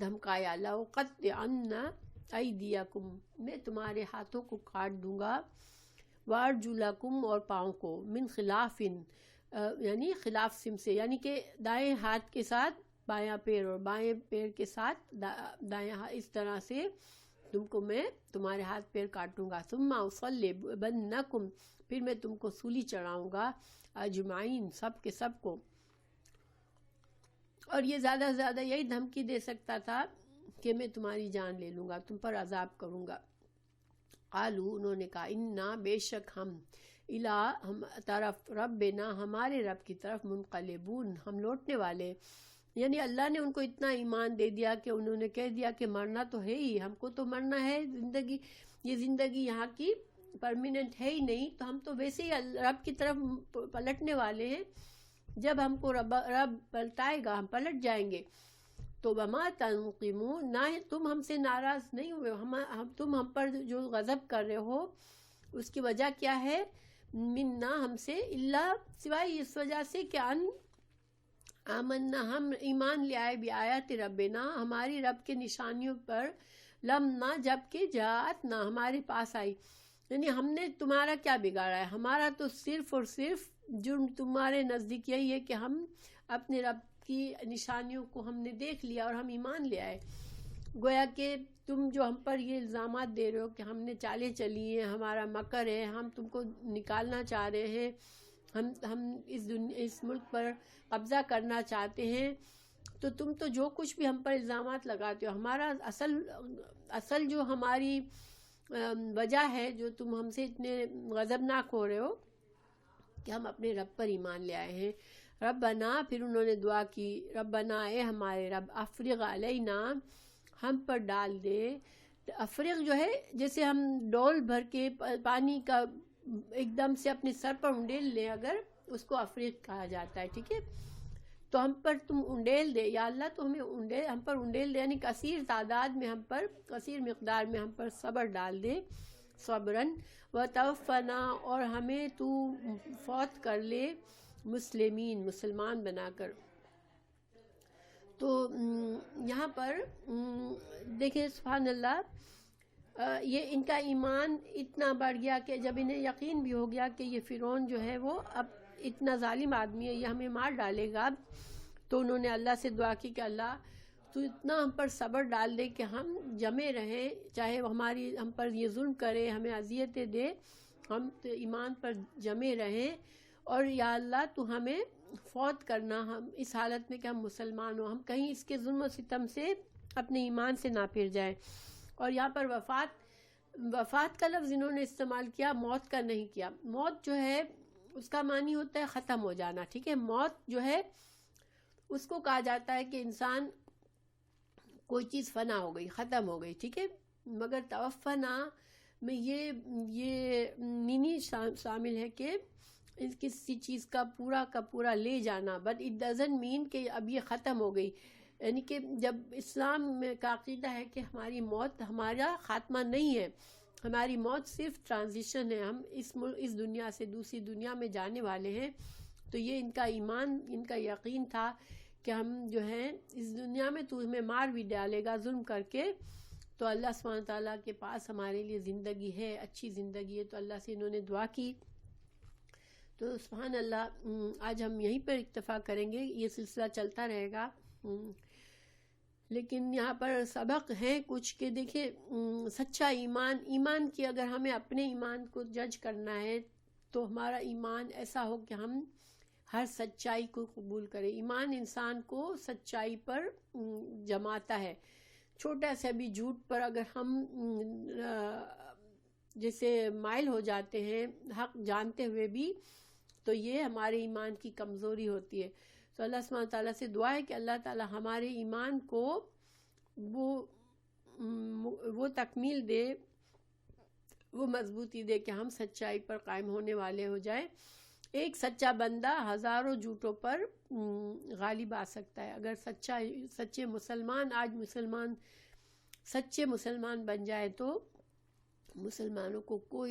دھمکایا، لَأُقَطِّعَنَّ أَيْدِيَكُمْ، میں تمہارے ہاتھوں کو کاٹ دوں گا، وَأَرْجُلَكُمْ اور پاؤں کو، من خلاف یعنی خلاف سمت سے، یعنی کہ دائیں ہاتھ کے ساتھ بایاں پیر اور بائیں پیر کے ساتھ دائیں ہاتھ، اس طرح سے تم کو میں تمہارے ہاتھ پیر کاٹوں گا. ثم اصلبنکم، پھر میں تم کو سولی چڑھاؤں گا، اجمعین سب کے سب کو. اور یہ زیادہ سے زیادہ یہی دھمکی دے سکتا تھا کہ میں تمہاری جان لے لوں گا، تم پر عذاب کروں گا. قالو، انہوں نے کہا، انا بے شک ہم، ہم طرف ربنا ہمارے رب کی طرف، منقلبون ہم لوٹنے والے. یعنی اللہ نے ان کو اتنا ایمان دے دیا کہ انہوں نے کہہ دیا کہ مرنا تو ہے ہی، ہم کو تو مرنا ہے، یہ زندگی یہاں کی پرماننٹ ہے ہی نہیں، تو ہم تو ویسے ہی رب کی طرف پلٹنے والے ہیں. جب ہم کو رب پلٹائے گا ہم پلٹ جائیں گے. تو وما تنقمون، نہ تم ہم سے ناراض نہیں ہوئے، تم ہم پر جو غضب کر رہے ہو اس کی وجہ کیا ہے، منا ہم سے، اللہ سوائے اس وجہ سے کہ آمنا ہم ایمان لے آئے بھی آیات ربنا ہماری رب کے نشانیوں پر، لما جب کہ جات نہ ہمارے پاس آئی. یعنی ہم نے تمہارا کیا بگاڑا ہے، ہمارا تو صرف اور صرف جرم تمہارے نزدیک یہی ہے کہ ہم اپنے رب کی نشانیوں کو ہم نے دیکھ لیا اور ہم ایمان لے آئے. گویا کہ تم جو ہم پر یہ الزامات دے رہے ہو کہ ہم نے چالیں چلی ہیں، ہمارا مکر ہے، ہم تم کو نکالنا چاہ رہے ہیں، ہم اس ملک پر قبضہ کرنا چاہتے ہیں، تو تم تو جو کچھ بھی ہم پر الزامات لگاتے ہو، ہمارا اصل جو ہماری وجہ ہے جو تم ہم سے اتنے غضبناک ہو رہے ہو کہ ہم اپنے رب پر ایمان لے آئے ہیں. ربنا، پھر انہوں نے دعا کی، ربنا اے ہمارے رب، افرغ علینا ہم پر ڈال دے. افرغ جو ہے جیسے ہم ڈول بھر کے پانی کا ایک دم سے اپنے سر پر انڈیل لیں، اگر اس کو افریق کہا جاتا ہے، ٹھیک ہے. تو ہم پر تم انڈیل دے یا اللہ، تو ہم پر انڈیل دے، یعنی کثیر تعداد میں ہم پر، کثیر مقدار میں ہم پر صبر ڈال دے، صبرن وتوفنا، اور ہمیں تو فوت کر لے، مسلمین مسلمان بنا کر. تو یہاں پر دیکھیں سبحان اللہ، یہ ان کا ایمان اتنا بڑھ گیا کہ جب انہیں یقین بھی ہو گیا کہ یہ فرعون جو ہے وہ اب اتنا ظالم آدمی ہے، یہ ہمیں مار ڈالے گا، تو انہوں نے اللہ سے دعا کی کہ اللہ تو اتنا ہم پر صبر ڈال دے کہ ہم جمے رہیں، چاہے وہ ہم پر یہ ظلم کرے، ہمیں اذیتیں دے، ہم تو ایمان پر جمے رہیں. اور یا اللہ تو ہمیں فوت کرنا ہم اس حالت میں کہ ہم مسلمان ہوں، ہم کہیں اس کے ظلم و ستم سے اپنے ایمان سے نہ پھر جائیں. اور یہاں پر وفات کا لفظ انہوں نے استعمال کیا، موت کا نہیں کیا. موت جو ہے اس کا معنی ہوتا ہے ختم ہو جانا، ٹھیک ہے. موت جو ہے اس کو کہا جاتا ہے کہ انسان کوئی چیز فنا ہو گئی، ختم ہو گئی، ٹھیک ہے، مگر توفنا میں یہ نہیں شامل ہے کہ کسی چیز کا پورا لے جانا، بٹ اٹ ڈزنٹ مین کہ اب یہ ختم ہو گئی. یعنی کہ جب اسلام میں کا عقیدہ ہے کہ ہماری موت ہمارا خاتمہ نہیں ہے، ہماری موت صرف ٹرانزیشن ہے، ہم اس دنیا سے دوسری دنیا میں جانے والے ہیں. تو یہ ان کا ایمان، ان کا یقین تھا کہ ہم جو ہیں اس دنیا میں تو ہمیں مار بھی ڈالے گا ظلم کر کے، تو اللہ سبحانہ تعالیٰ کے پاس ہمارے لیے زندگی ہے، اچھی زندگی ہے. تو اللہ سے انہوں نے دعا کی. تو سبحان اللہ، آج ہم یہیں پر اکتفا کریں گے، یہ سلسلہ چلتا رہے گا. لیکن یہاں پر سبق ہے کچھ کہ دیکھیں، سچا ایمان کی اگر ہمیں اپنے ایمان کو جج کرنا ہے تو ہمارا ایمان ایسا ہو کہ ہم ہر سچائی کو قبول کریں. ایمان انسان کو سچائی پر جماتا ہے. چھوٹا سا بھی جھوٹ پر اگر ہم جیسے مائل ہو جاتے ہیں حق جانتے ہوئے بھی، تو یہ ہمارے ایمان کی کمزوری ہوتی ہے. تو اللہ سبحانہ تعالیٰ سے دعا ہے کہ اللہ تعالیٰ ہمارے ایمان کو وہ تکمیل دے، وہ مضبوطی دے کہ ہم سچائی پر قائم ہونے والے ہو جائیں. ایک سچا بندہ ہزاروں جھوٹوں پر غالب آ سکتا ہے. اگر سچے مسلمان آج سچے مسلمان بن جائے تو مسلمانوں کو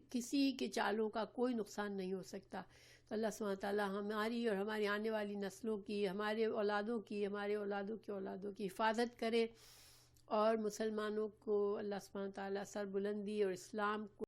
کسی کے چالوں کا کوئی نقصان نہیں ہو سکتا. تو اللہ سبحانہ تعالیٰ ہماری اور ہماری آنے والی نسلوں کی، ہمارے اولادوں کی، ہمارے اولادوں کی اولادوں کی حفاظت کرے، اور مسلمانوں کو اللہ سبحانہ تعالیٰ سربلندی اور اسلام کو